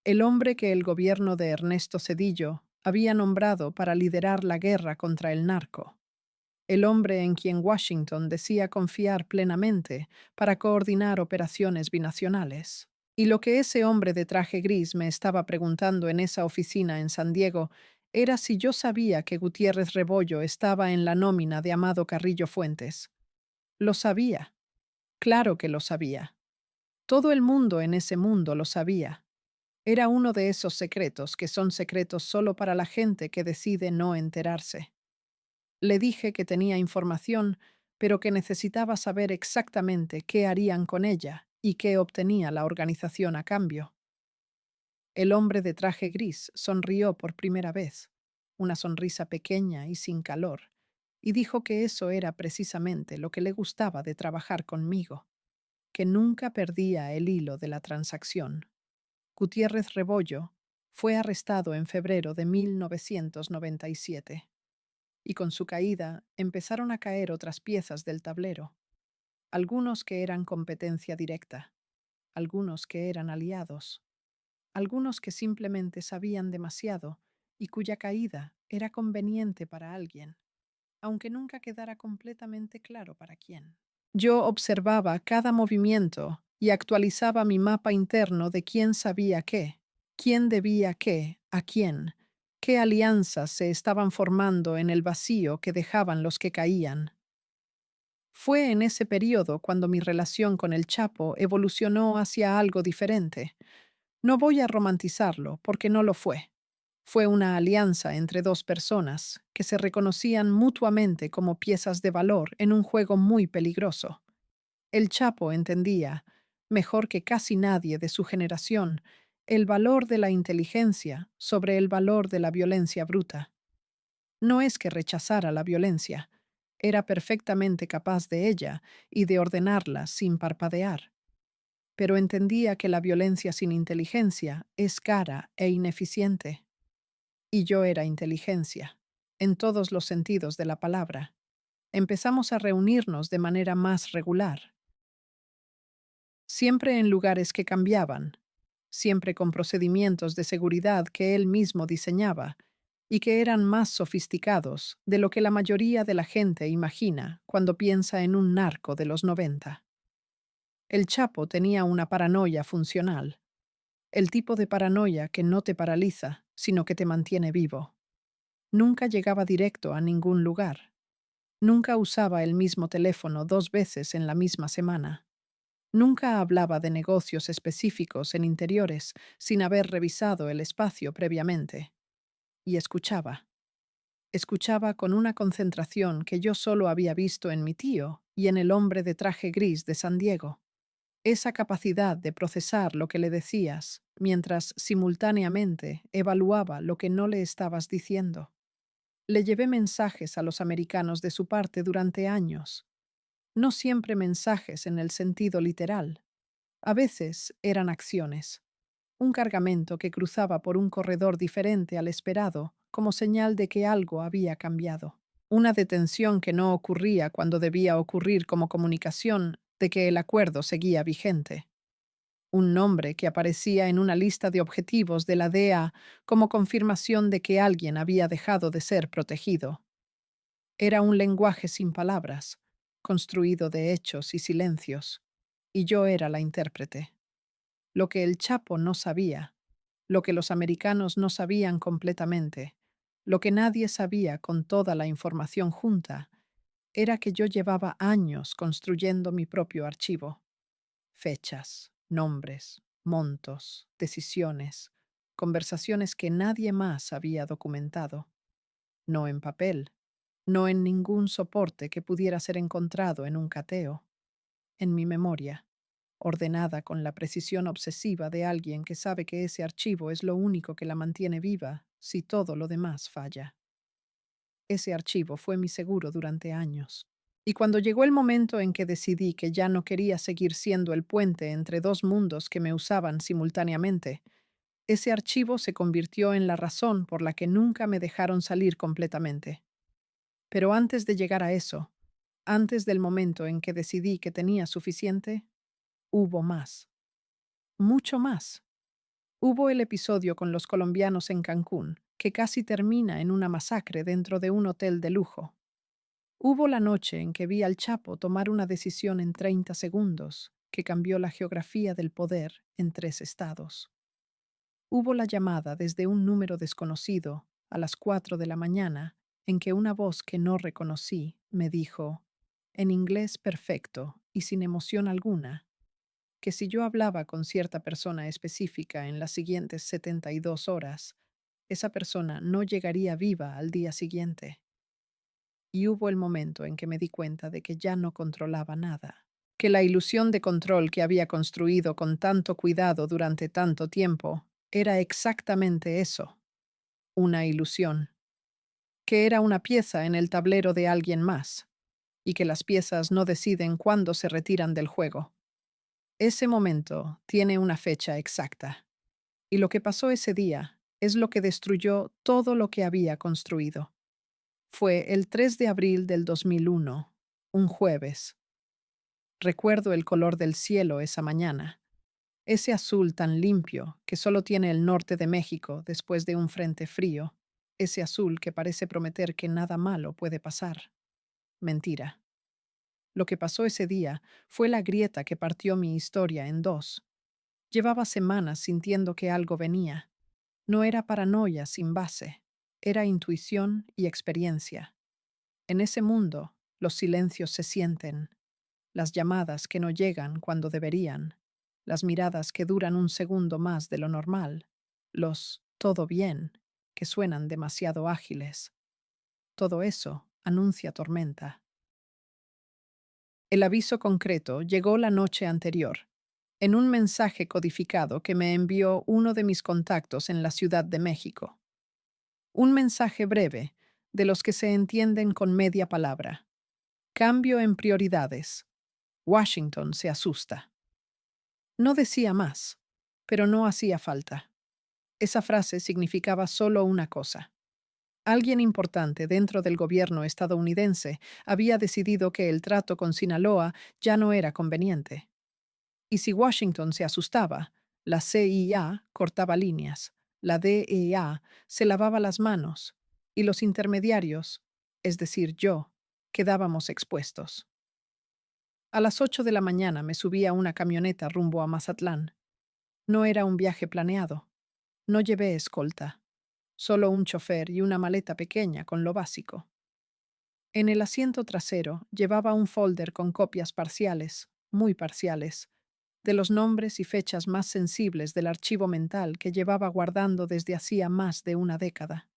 el hombre que el gobierno de Ernesto Zedillo había nombrado para liderar la guerra contra el narco, el hombre en quien Washington decía confiar plenamente para coordinar operaciones binacionales. Y lo que ese hombre de traje gris me estaba preguntando en esa oficina en San Diego era si yo sabía que Gutiérrez Rebollo estaba en la nómina de Amado Carrillo Fuentes. Lo sabía, claro que lo sabía. Todo el mundo en ese mundo lo sabía. Era uno de esos secretos que son secretos solo para la gente que decide no enterarse. Le dije que tenía información, pero que necesitaba saber exactamente qué harían con ella y qué obtenía la organización a cambio. El hombre de traje gris sonrió por primera vez, una sonrisa pequeña y sin calor, y dijo que eso era precisamente lo que le gustaba de trabajar conmigo, que nunca perdía el hilo de la transacción. Gutiérrez Rebollo fue arrestado en febrero de 1997, y con su caída empezaron a caer otras piezas del tablero, algunos que eran competencia directa, algunos que eran aliados, algunos que simplemente sabían demasiado y cuya caída era conveniente para alguien, aunque nunca quedara completamente claro para quién. Yo observaba cada movimiento y actualizaba mi mapa interno de quién sabía qué, quién debía qué, a quién, qué alianzas se estaban formando en el vacío que dejaban los que caían. Fue en ese periodo cuando mi relación con el Chapo evolucionó hacia algo diferente. No voy a romantizarlo, porque no lo fue. Fue una alianza entre dos personas que se reconocían mutuamente como piezas de valor en un juego muy peligroso. El Chapo entendía, mejor que casi nadie de su generación, el valor de la inteligencia sobre el valor de la violencia bruta. No es que rechazara la violencia, era perfectamente capaz de ella y de ordenarla sin parpadear, pero entendía que la violencia sin inteligencia es cara e ineficiente. Y yo era inteligencia, en todos los sentidos de la palabra. Empezamos a reunirnos de manera más regular, siempre en lugares que cambiaban, siempre con procedimientos de seguridad que él mismo diseñaba y que eran más sofisticados de lo que la mayoría de la gente imagina cuando piensa en un narco de los 90. El Chapo tenía una paranoia funcional, el tipo de paranoia que no te paraliza, sino que te mantiene vivo. Nunca llegaba directo a ningún lugar. Nunca usaba el mismo teléfono 2 veces en la misma semana. Nunca hablaba de negocios específicos en interiores sin haber revisado el espacio previamente. Y escuchaba. Escuchaba con una concentración que yo solo había visto en mi tío y en el hombre de traje gris de San Diego. Esa capacidad de procesar lo que le decías mientras simultáneamente evaluaba lo que no le estabas diciendo. Le llevé mensajes a los americanos de su parte durante años. No siempre mensajes en el sentido literal. A veces eran acciones. Un cargamento que cruzaba por un corredor diferente al esperado como señal de que algo había cambiado. Una detención que no ocurría cuando debía ocurrir como comunicación de que el acuerdo seguía vigente. Un nombre que aparecía en una lista de objetivos de la DEA como confirmación de que alguien había dejado de ser protegido. Era un lenguaje sin palabras, construido de hechos y silencios, y yo era la intérprete. Lo que el Chapo no sabía, lo que los americanos no sabían completamente, lo que nadie sabía con toda la información junta, era que yo llevaba años construyendo mi propio archivo. Fechas, nombres, montos, decisiones, conversaciones que nadie más había documentado. No en papel, no en ningún soporte que pudiera ser encontrado en un cateo, en mi memoria, ordenada con la precisión obsesiva de alguien que sabe que ese archivo es lo único que la mantiene viva si todo lo demás falla. Ese archivo fue mi seguro durante años. Y cuando llegó el momento en que decidí que ya no quería seguir siendo el puente entre dos mundos que me usaban simultáneamente, ese archivo se convirtió en la razón por la que nunca me dejaron salir completamente. Pero antes de llegar a eso, antes del momento en que decidí que tenía suficiente, hubo más. Mucho más. Hubo el episodio con los colombianos en Cancún, que casi termina en una masacre dentro de un hotel de lujo. Hubo la noche en que vi al Chapo tomar una decisión en 30 segundos que cambió la geografía del poder en 3 estados. Hubo la llamada desde un número desconocido a las 4 de la mañana en que una voz que no reconocí me dijo, en inglés perfecto y sin emoción alguna, que si yo hablaba con cierta persona específica en las siguientes 72 horas, esa persona no llegaría viva al día siguiente. Y hubo el momento en que me di cuenta de que ya no controlaba nada, que la ilusión de control que había construido con tanto cuidado durante tanto tiempo era exactamente eso, una ilusión, que era una pieza en el tablero de alguien más, y que las piezas no deciden cuándo se retiran del juego. Ese momento tiene una fecha exacta, y lo que pasó ese día es lo que destruyó todo lo que había construido. Fue el 3 de abril del 2001, un jueves. Recuerdo el color del cielo esa mañana, ese azul tan limpio que solo tiene el norte de México después de un frente frío, ese azul que parece prometer que nada malo puede pasar. Mentira. Lo que pasó ese día fue la grieta que partió mi historia en dos. Llevaba semanas sintiendo que algo venía. No era paranoia sin base, era intuición y experiencia. En ese mundo, los silencios se sienten, las llamadas que no llegan cuando deberían, las miradas que duran un segundo más de lo normal, los todo bien que suenan demasiado ágiles. Todo eso anuncia tormenta. El aviso concreto llegó la noche anterior, en un mensaje codificado que me envió uno de mis contactos en la Ciudad de México. Un mensaje breve, de los que se entienden con media palabra. Cambio en prioridades. Washington se asusta. No decía más, pero no hacía falta. Esa frase significaba solo una cosa. Alguien importante dentro del gobierno estadounidense había decidido que el trato con Sinaloa ya no era conveniente. Y si Washington se asustaba, la CIA cortaba líneas, la DEA se lavaba las manos, y los intermediarios, es decir, yo, quedábamos expuestos. A las 8 de la mañana me subí a una camioneta rumbo a Mazatlán. No era un viaje planeado. No llevé escolta, solo un chofer y una maleta pequeña con lo básico. En el asiento trasero llevaba un folder con copias parciales, muy parciales, de los nombres y fechas más sensibles del archivo mental que llevaba guardando desde hacía más de una década.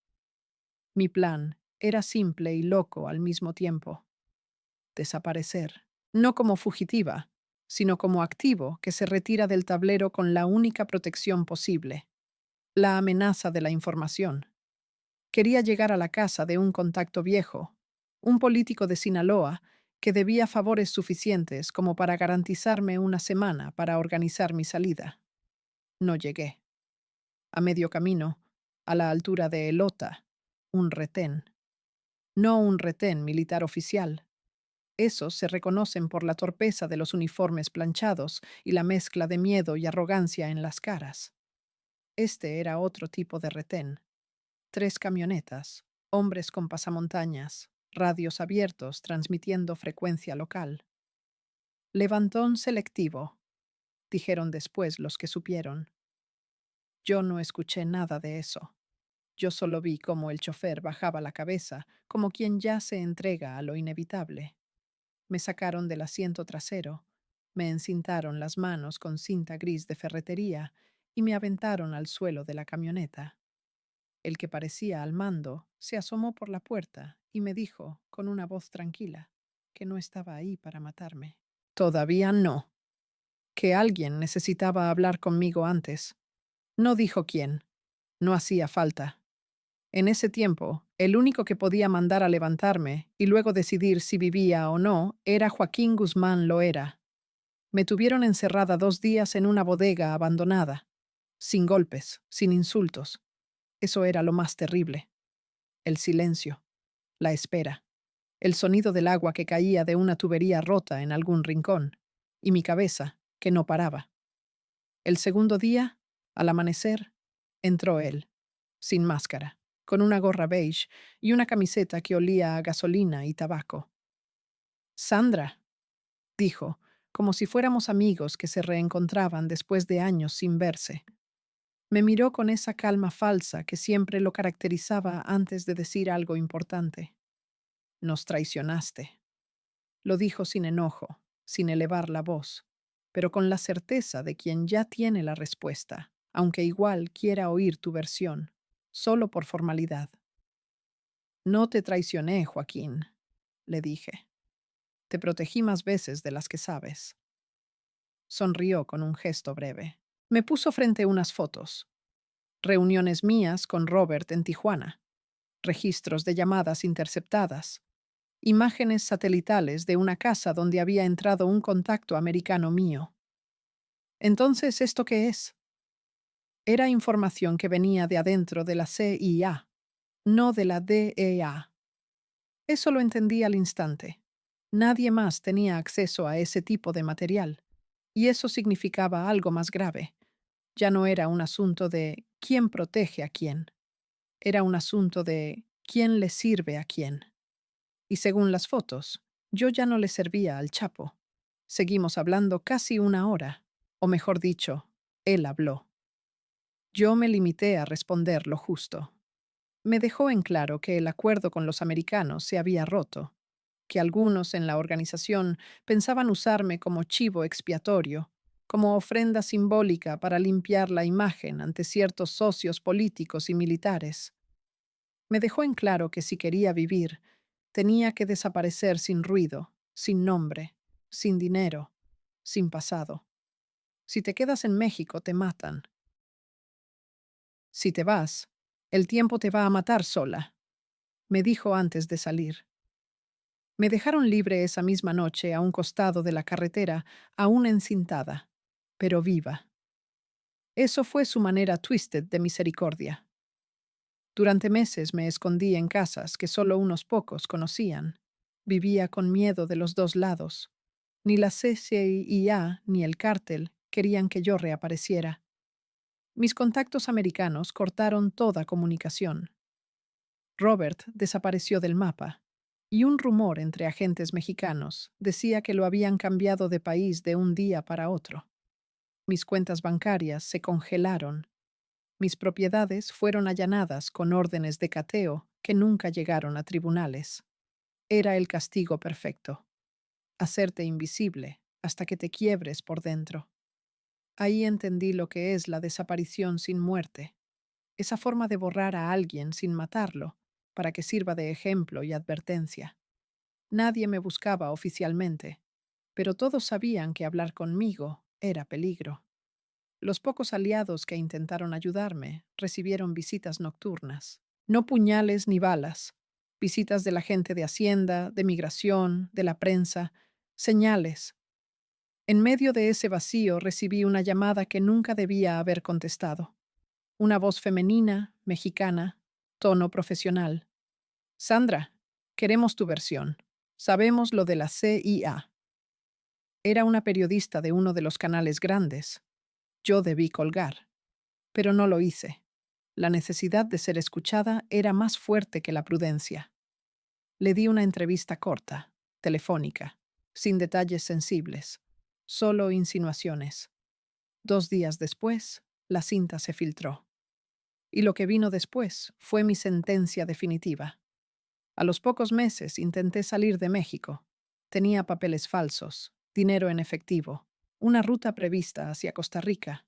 Mi plan era simple y loco al mismo tiempo. Desaparecer. No como fugitiva, sino como activo que se retira del tablero con la única protección posible, la amenaza de la información. Quería llegar a la casa de un contacto viejo, un político de Sinaloa que debía favores suficientes como para garantizarme una semana para organizar mi salida. No llegué. A medio camino, a la altura de Elota, un retén. No un retén militar oficial. Esos se reconocen por la torpeza de los uniformes planchados y la mezcla de miedo y arrogancia en las caras. Este era otro tipo de retén. 3 camionetas, hombres con pasamontañas, radios abiertos transmitiendo frecuencia local. Levantón selectivo, dijeron después los que supieron. Yo no escuché nada de eso. Yo solo vi cómo el chofer bajaba la cabeza, como quien ya se entrega a lo inevitable. Me sacaron del asiento trasero, me encintaron las manos con cinta gris de ferretería y me aventaron al suelo de la camioneta. El que parecía al mando se asomó por la puerta y me dijo, con una voz tranquila, que no estaba ahí para matarme. Todavía no. Que alguien necesitaba hablar conmigo antes. No dijo quién. No hacía falta. En ese tiempo, el único que podía mandar a levantarme y luego decidir si vivía o no era Joaquín Guzmán Loera. Me tuvieron encerrada 2 días en una bodega abandonada, sin golpes, sin insultos. Eso era lo más terrible. El silencio, la espera. el sonido del agua que caía de una tubería rota en algún rincón, y mi cabeza, que no paraba. El segundo día, al amanecer, entró él, sin máscara, con una gorra beige y una camiseta que olía a gasolina y tabaco. Sandra, dijo, como si fuéramos amigos que se reencontraban después de años sin verse. Me miró con esa calma falsa que siempre lo caracterizaba antes de decir algo importante. Nos traicionaste. Lo dijo sin enojo, sin elevar la voz, pero con la certeza de quien ya tiene la respuesta, aunque igual quiera oír tu versión, solo por formalidad. No te traicioné, Joaquín, le dije. Te protegí más veces de las que sabes. Sonrió con un gesto breve. Me puso frente unas fotos. Reuniones mías con Robert en Tijuana. Registros de llamadas interceptadas. Imágenes satelitales de una casa donde había entrado un contacto americano mío. Entonces, ¿esto qué es? Era información que venía de adentro de la CIA, no de la DEA. Eso lo entendí al instante. Nadie más tenía acceso a ese tipo de material, y eso significaba algo más grave. Ya no era un asunto de quién protege a quién. Era un asunto de quién le sirve a quién. Y según las fotos, yo ya no le servía al Chapo. Seguimos hablando casi una hora, o mejor dicho, él habló. Yo me limité a responder lo justo. Me dejó en claro que el acuerdo con los americanos se había roto, que algunos en la organización pensaban usarme como chivo expiatorio, como ofrenda simbólica para limpiar la imagen ante ciertos socios políticos y militares. Me dejó en claro que si quería vivir, tenía que desaparecer sin ruido, sin nombre, sin dinero, sin pasado. Si te quedas en México, te matan. Si te vas, el tiempo te va a matar sola, me dijo antes de salir. Me dejaron libre esa misma noche a un costado de la carretera, aún encintada, pero viva. Eso fue su manera twisted de misericordia. Durante meses me escondí en casas que solo unos pocos conocían. Vivía con miedo de los dos lados. Ni la CIA ni el cártel querían que yo reapareciera. Mis contactos americanos cortaron toda comunicación. Robert desapareció del mapa, y un rumor entre agentes mexicanos decía que lo habían cambiado de país de un día para otro. Mis cuentas bancarias se congelaron. Mis propiedades fueron allanadas con órdenes de cateo que nunca llegaron a tribunales. Era el castigo perfecto. Hacerte invisible hasta que te quiebres por dentro. Ahí entendí lo que es la desaparición sin muerte, esa forma de borrar a alguien sin matarlo, para que sirva de ejemplo y advertencia. Nadie me buscaba oficialmente, pero todos sabían que hablar conmigo era peligro. Los pocos aliados que intentaron ayudarme recibieron visitas nocturnas, no puñales ni balas, visitas de la gente de Hacienda, de Migración, de la prensa, señales. En medio de ese vacío recibí una llamada que nunca debía haber contestado. Una voz femenina, mexicana, tono profesional. Sandra, queremos tu versión. Sabemos lo de la CIA. Era una periodista de uno de los canales grandes. Yo debí colgar, pero no lo hice. La necesidad de ser escuchada era más fuerte que la prudencia. Le di una entrevista corta, telefónica, sin detalles sensibles, solo insinuaciones. 2 días después, la cinta se filtró. Y lo que vino después fue mi sentencia definitiva. A los pocos meses intenté salir de México. Tenía papeles falsos, dinero en efectivo, una ruta prevista hacia Costa Rica.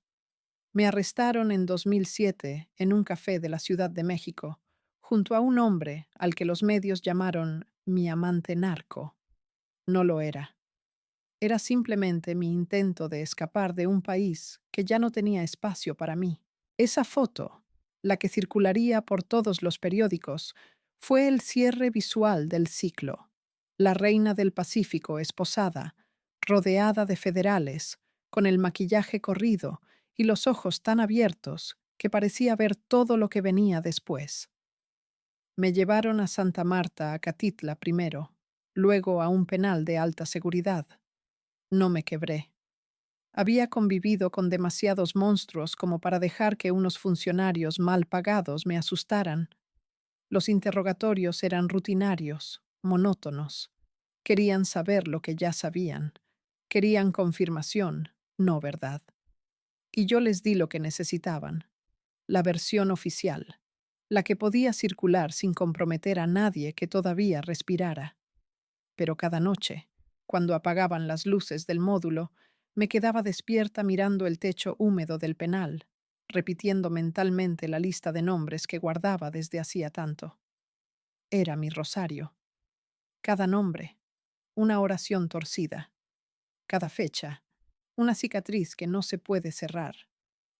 Me arrestaron en 2007 en un café de la Ciudad de México, junto a un hombre al que los medios llamaron mi amante narco. No lo era. Era simplemente mi intento de escapar de un país que ya no tenía espacio para mí. Esa foto, la que circularía por todos los periódicos, fue el cierre visual del ciclo. La reina del Pacífico esposada, rodeada de federales, con el maquillaje corrido y los ojos tan abiertos que parecía ver todo lo que venía después. Me llevaron a Santa Marta, a Catitla primero, luego a un penal de alta seguridad. No me quebré. Había convivido con demasiados monstruos como para dejar que unos funcionarios mal pagados me asustaran. Los interrogatorios eran rutinarios, monótonos. Querían saber lo que ya sabían. Querían confirmación, no verdad. Y yo les di lo que necesitaban, la versión oficial, la que podía circular sin comprometer a nadie que todavía respirara. Pero cada noche, cuando apagaban las luces del módulo, me quedaba despierta mirando el techo húmedo del penal, repitiendo mentalmente la lista de nombres que guardaba desde hacía tanto. Era mi rosario. Cada nombre, una oración torcida. Cada fecha, una cicatriz que no se puede cerrar.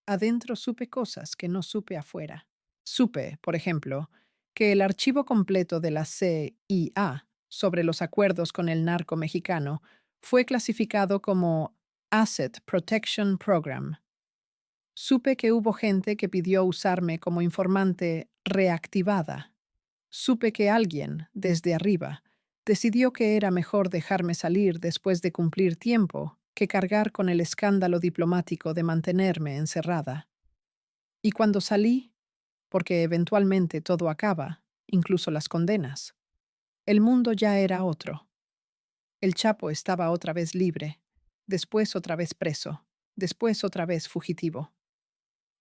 Adentro supe cosas que no supe afuera. Supe, por ejemplo, que el archivo completo de la CIA sobre los acuerdos con el narco mexicano fue clasificado como Asset Protection Program. Supe que hubo gente que pidió usarme como informante reactivada. Supe que alguien, desde arriba, decidió que era mejor dejarme salir después de cumplir tiempo que cargar con el escándalo diplomático de mantenerme encerrada. Y cuando salí, porque eventualmente todo acaba, incluso las condenas, el mundo ya era otro. El Chapo estaba otra vez libre, después otra vez preso, después otra vez fugitivo.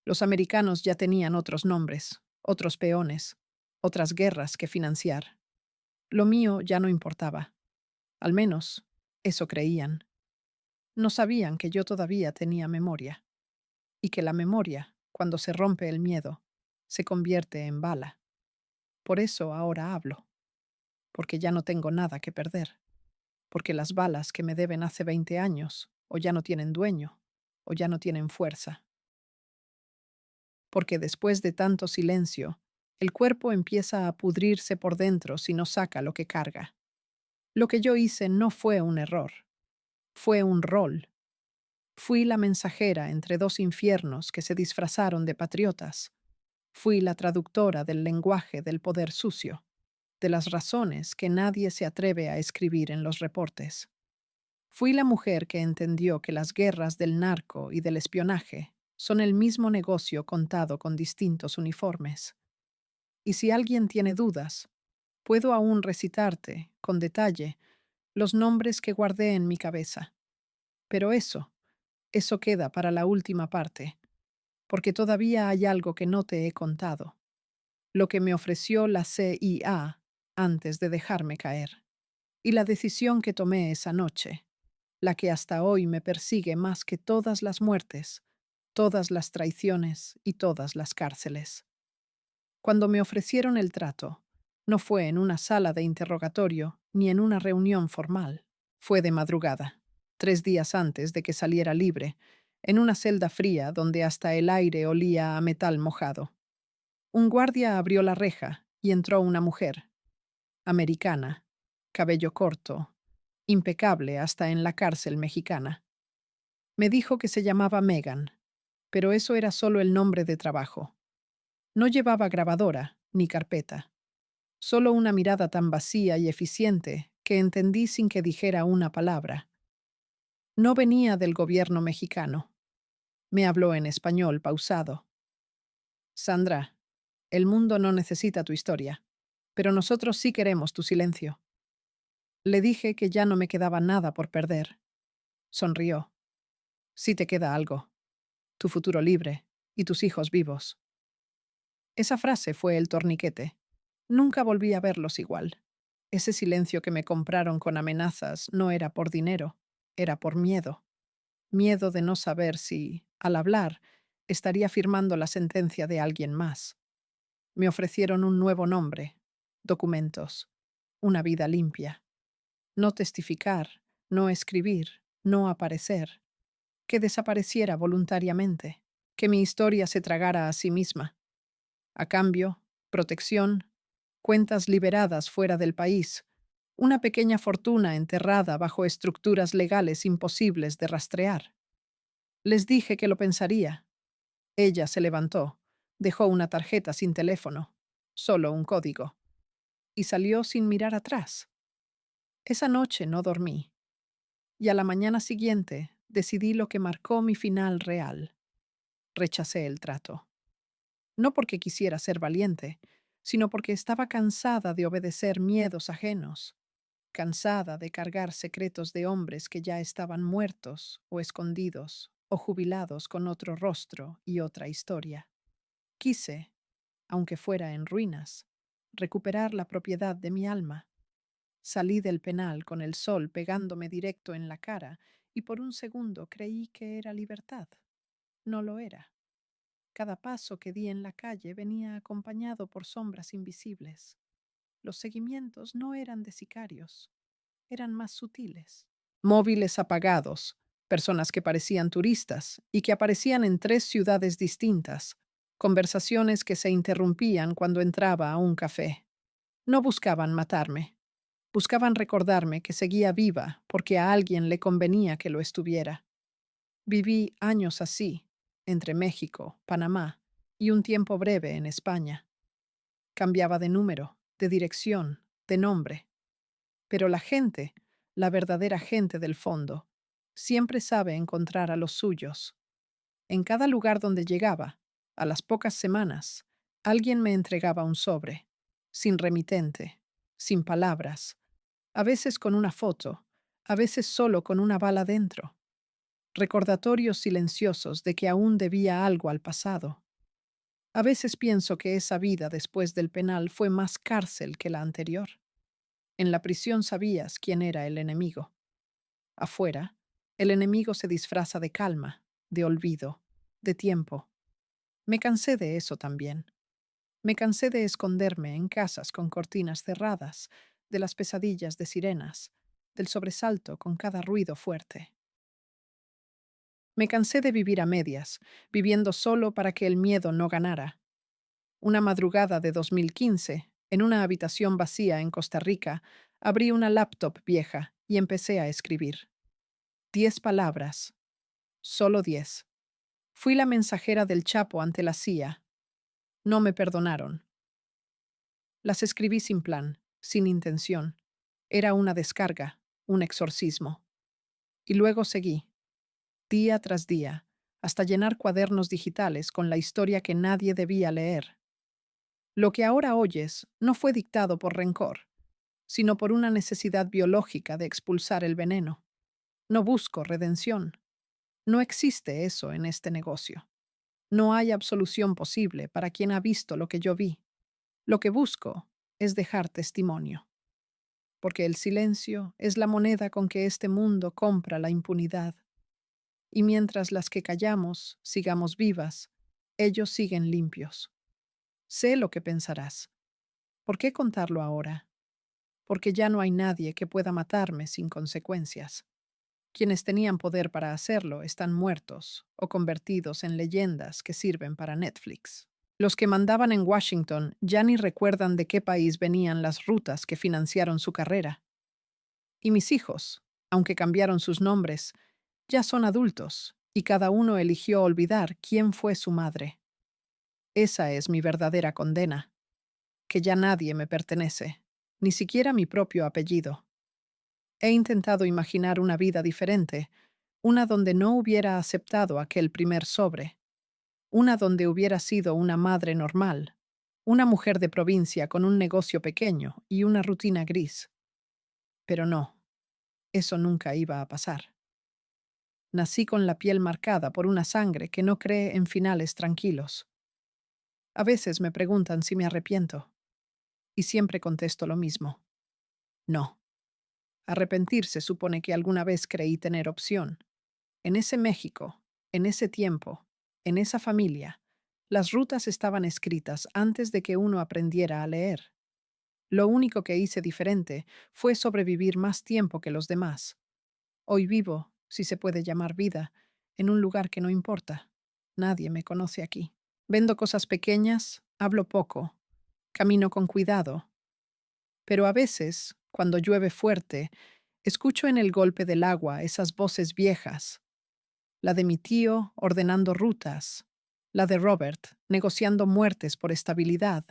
Los americanos ya tenían otros nombres, otros peones, otras guerras que financiar. Lo mío ya no importaba. Al menos, eso creían. No sabían que yo todavía tenía memoria, y que la memoria, cuando se rompe el miedo, se convierte en bala. Por eso ahora hablo, porque ya no tengo nada que perder, porque las balas que me deben hace 20 años o ya no tienen dueño, o ya no tienen fuerza. Porque después de tanto silencio, el cuerpo empieza a pudrirse por dentro si no saca lo que carga. Lo que yo hice no fue un error, fue un rol. Fui la mensajera entre dos infiernos que se disfrazaron de patriotas. Fui la traductora del lenguaje del poder sucio, de las razones que nadie se atreve a escribir en los reportes. Fui la mujer que entendió que las guerras del narco y del espionaje son el mismo negocio contado con distintos uniformes. Y si alguien tiene dudas, puedo aún recitarte, con detalle, los nombres que guardé en mi cabeza. Pero eso queda para la última parte, porque todavía hay algo que no te he contado, lo que me ofreció la CIA antes de dejarme caer, y la decisión que tomé esa noche, la que hasta hoy me persigue más que todas las muertes, todas las traiciones y todas las cárceles. Cuando me ofrecieron el trato, no fue en una sala de interrogatorio ni en una reunión formal, fue de madrugada, 3 días antes de que saliera libre, en una celda fría donde hasta el aire olía a metal mojado. Un guardia abrió la reja y entró una mujer, americana, cabello corto, impecable hasta en la cárcel mexicana. Me dijo que se llamaba Megan, pero eso era solo el nombre de trabajo. No llevaba grabadora ni carpeta, solo una mirada tan vacía y eficiente que entendí sin que dijera una palabra. No venía del gobierno mexicano. Me habló en español pausado. Sandra, el mundo no necesita tu historia, pero nosotros sí queremos tu silencio. Le dije que ya no me quedaba nada por perder. Sonrió. Sí te queda algo. Tu futuro libre y tus hijos vivos. Esa frase fue el torniquete. Nunca volví a verlos igual. Ese silencio que me compraron con amenazas no era por dinero, era por miedo. Miedo de no saber si, al hablar, estaría firmando la sentencia de alguien más. Me ofrecieron un nuevo nombre, documentos, una vida limpia. No testificar, no escribir, no aparecer. Que desapareciera voluntariamente, que mi historia se tragara a sí misma. A cambio, protección, cuentas liberadas fuera del país, una pequeña fortuna enterrada bajo estructuras legales imposibles de rastrear. Les dije que lo pensaría. Ella se levantó, dejó una tarjeta sin teléfono, solo un código, y salió sin mirar atrás. Esa noche no dormí, y a la mañana siguiente decidí lo que marcó mi final real. Rechacé el trato. No porque quisiera ser valiente, sino porque estaba cansada de obedecer miedos ajenos, cansada de cargar secretos de hombres que ya estaban muertos o escondidos o jubilados con otro rostro y otra historia. Quise, aunque fuera en ruinas, recuperar la propiedad de mi alma. Salí del penal con el sol pegándome directo en la cara y por un segundo creí que era libertad. No lo era. Cada paso que di en la calle venía acompañado por sombras invisibles. Los seguimientos no eran de sicarios, eran más sutiles. Móviles apagados, personas que parecían turistas y que aparecían en 3 ciudades distintas, conversaciones que se interrumpían cuando entraba a un café. No buscaban matarme, buscaban recordarme que seguía viva porque a alguien le convenía que lo estuviera. Viví años así, entre México, Panamá y un tiempo breve en España. Cambiaba de número, de dirección, de nombre. Pero la gente, la verdadera gente del fondo, siempre sabe encontrar a los suyos. En cada lugar donde llegaba, a las pocas semanas, alguien me entregaba un sobre, sin remitente, sin palabras, a veces con una foto, a veces solo con una bala dentro. Recordatorios silenciosos de que aún debía algo al pasado. A veces pienso que esa vida después del penal fue más cárcel que la anterior. En la prisión sabías quién era el enemigo. Afuera, el enemigo se disfraza de calma, de olvido, de tiempo. Me cansé de eso también. Me cansé de esconderme en casas con cortinas cerradas, de las pesadillas de sirenas, del sobresalto con cada ruido fuerte. Me cansé de vivir a medias, viviendo solo para que el miedo no ganara. Una madrugada de 2015, en una habitación vacía en Costa Rica, abrí una laptop vieja y empecé a escribir. 10 palabras, solo 10. Fui la mensajera del Chapo ante la CIA. No me perdonaron. Las escribí sin plan, sin intención. Era una descarga, un exorcismo. Y luego seguí, día tras día, hasta llenar cuadernos digitales con la historia que nadie debía leer. Lo que ahora oyes no fue dictado por rencor, sino por una necesidad biológica de expulsar el veneno. No busco redención. No existe eso en este negocio. No hay absolución posible para quien ha visto lo que yo vi. Lo que busco es dejar testimonio, porque el silencio es la moneda con que este mundo compra la impunidad. Y mientras las que callamos sigamos vivas, ellos siguen limpios. Sé lo que pensarás. ¿Por qué contarlo ahora? Porque ya no hay nadie que pueda matarme sin consecuencias. Quienes tenían poder para hacerlo están muertos o convertidos en leyendas que sirven para Netflix. Los que mandaban en Washington ya ni recuerdan de qué país venían las rutas que financiaron su carrera. Y mis hijos, aunque cambiaron sus nombres, ya son adultos y cada uno eligió olvidar quién fue su madre. Esa es mi verdadera condena, que ya nadie me pertenece, ni siquiera mi propio apellido. He intentado imaginar una vida diferente, una donde no hubiera aceptado aquel primer sobre, una donde hubiera sido una madre normal, una mujer de provincia con un negocio pequeño y una rutina gris. Pero no, eso nunca iba a pasar. Nací con la piel marcada por una sangre que no cree en finales tranquilos. A veces me preguntan si me arrepiento, y siempre contesto lo mismo. No. Arrepentirse supone que alguna vez creí tener opción. En ese México, en ese tiempo, en esa familia, las rutas estaban escritas antes de que uno aprendiera a leer. Lo único que hice diferente fue sobrevivir más tiempo que los demás. Hoy vivo, si se puede llamar vida, en un lugar que no importa. Nadie me conoce aquí. Vendo cosas pequeñas, hablo poco, camino con cuidado. Pero a veces, cuando llueve fuerte, escucho en el golpe del agua esas voces viejas, la de mi tío ordenando rutas, la de Robert negociando muertes por estabilidad,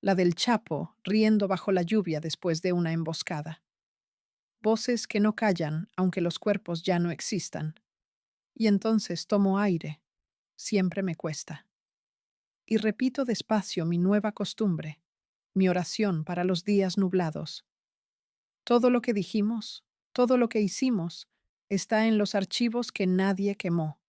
la del Chapo riendo bajo la lluvia después de una emboscada. voces que no callan aunque los cuerpos ya no existan. Y entonces tomo aire, siempre me cuesta. Y repito despacio mi nueva costumbre, mi oración para los días nublados. Todo lo que dijimos, todo lo que hicimos, está en los archivos que nadie quemó.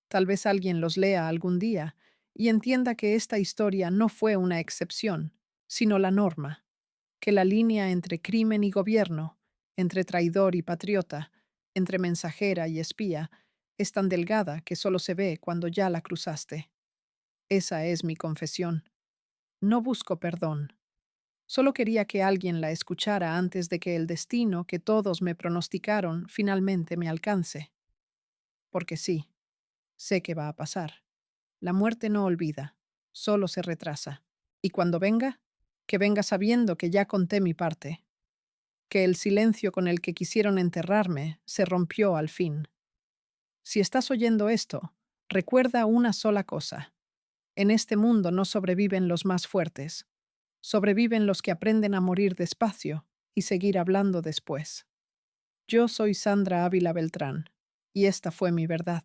Tal vez alguien los lea algún día y entienda que esta historia no fue una excepción, sino la norma, que la línea entre crimen y gobierno, entre traidor y patriota, entre mensajera y espía, es tan delgada que solo se ve cuando ya la cruzaste. Esa es mi confesión. No busco perdón. Solo quería que alguien la escuchara antes de que el destino que todos me pronosticaron finalmente me alcance. Porque sí, sé que va a pasar. La muerte no olvida, solo se retrasa. Y cuando venga, que venga sabiendo que ya conté mi parte, que el silencio con el que quisieron enterrarme se rompió al fin. Si estás oyendo esto, recuerda una sola cosa. En este mundo no sobreviven los más fuertes, sobreviven los que aprenden a morir despacio y seguir hablando después. Yo soy Sandra Ávila Beltrán, y esta fue mi verdad.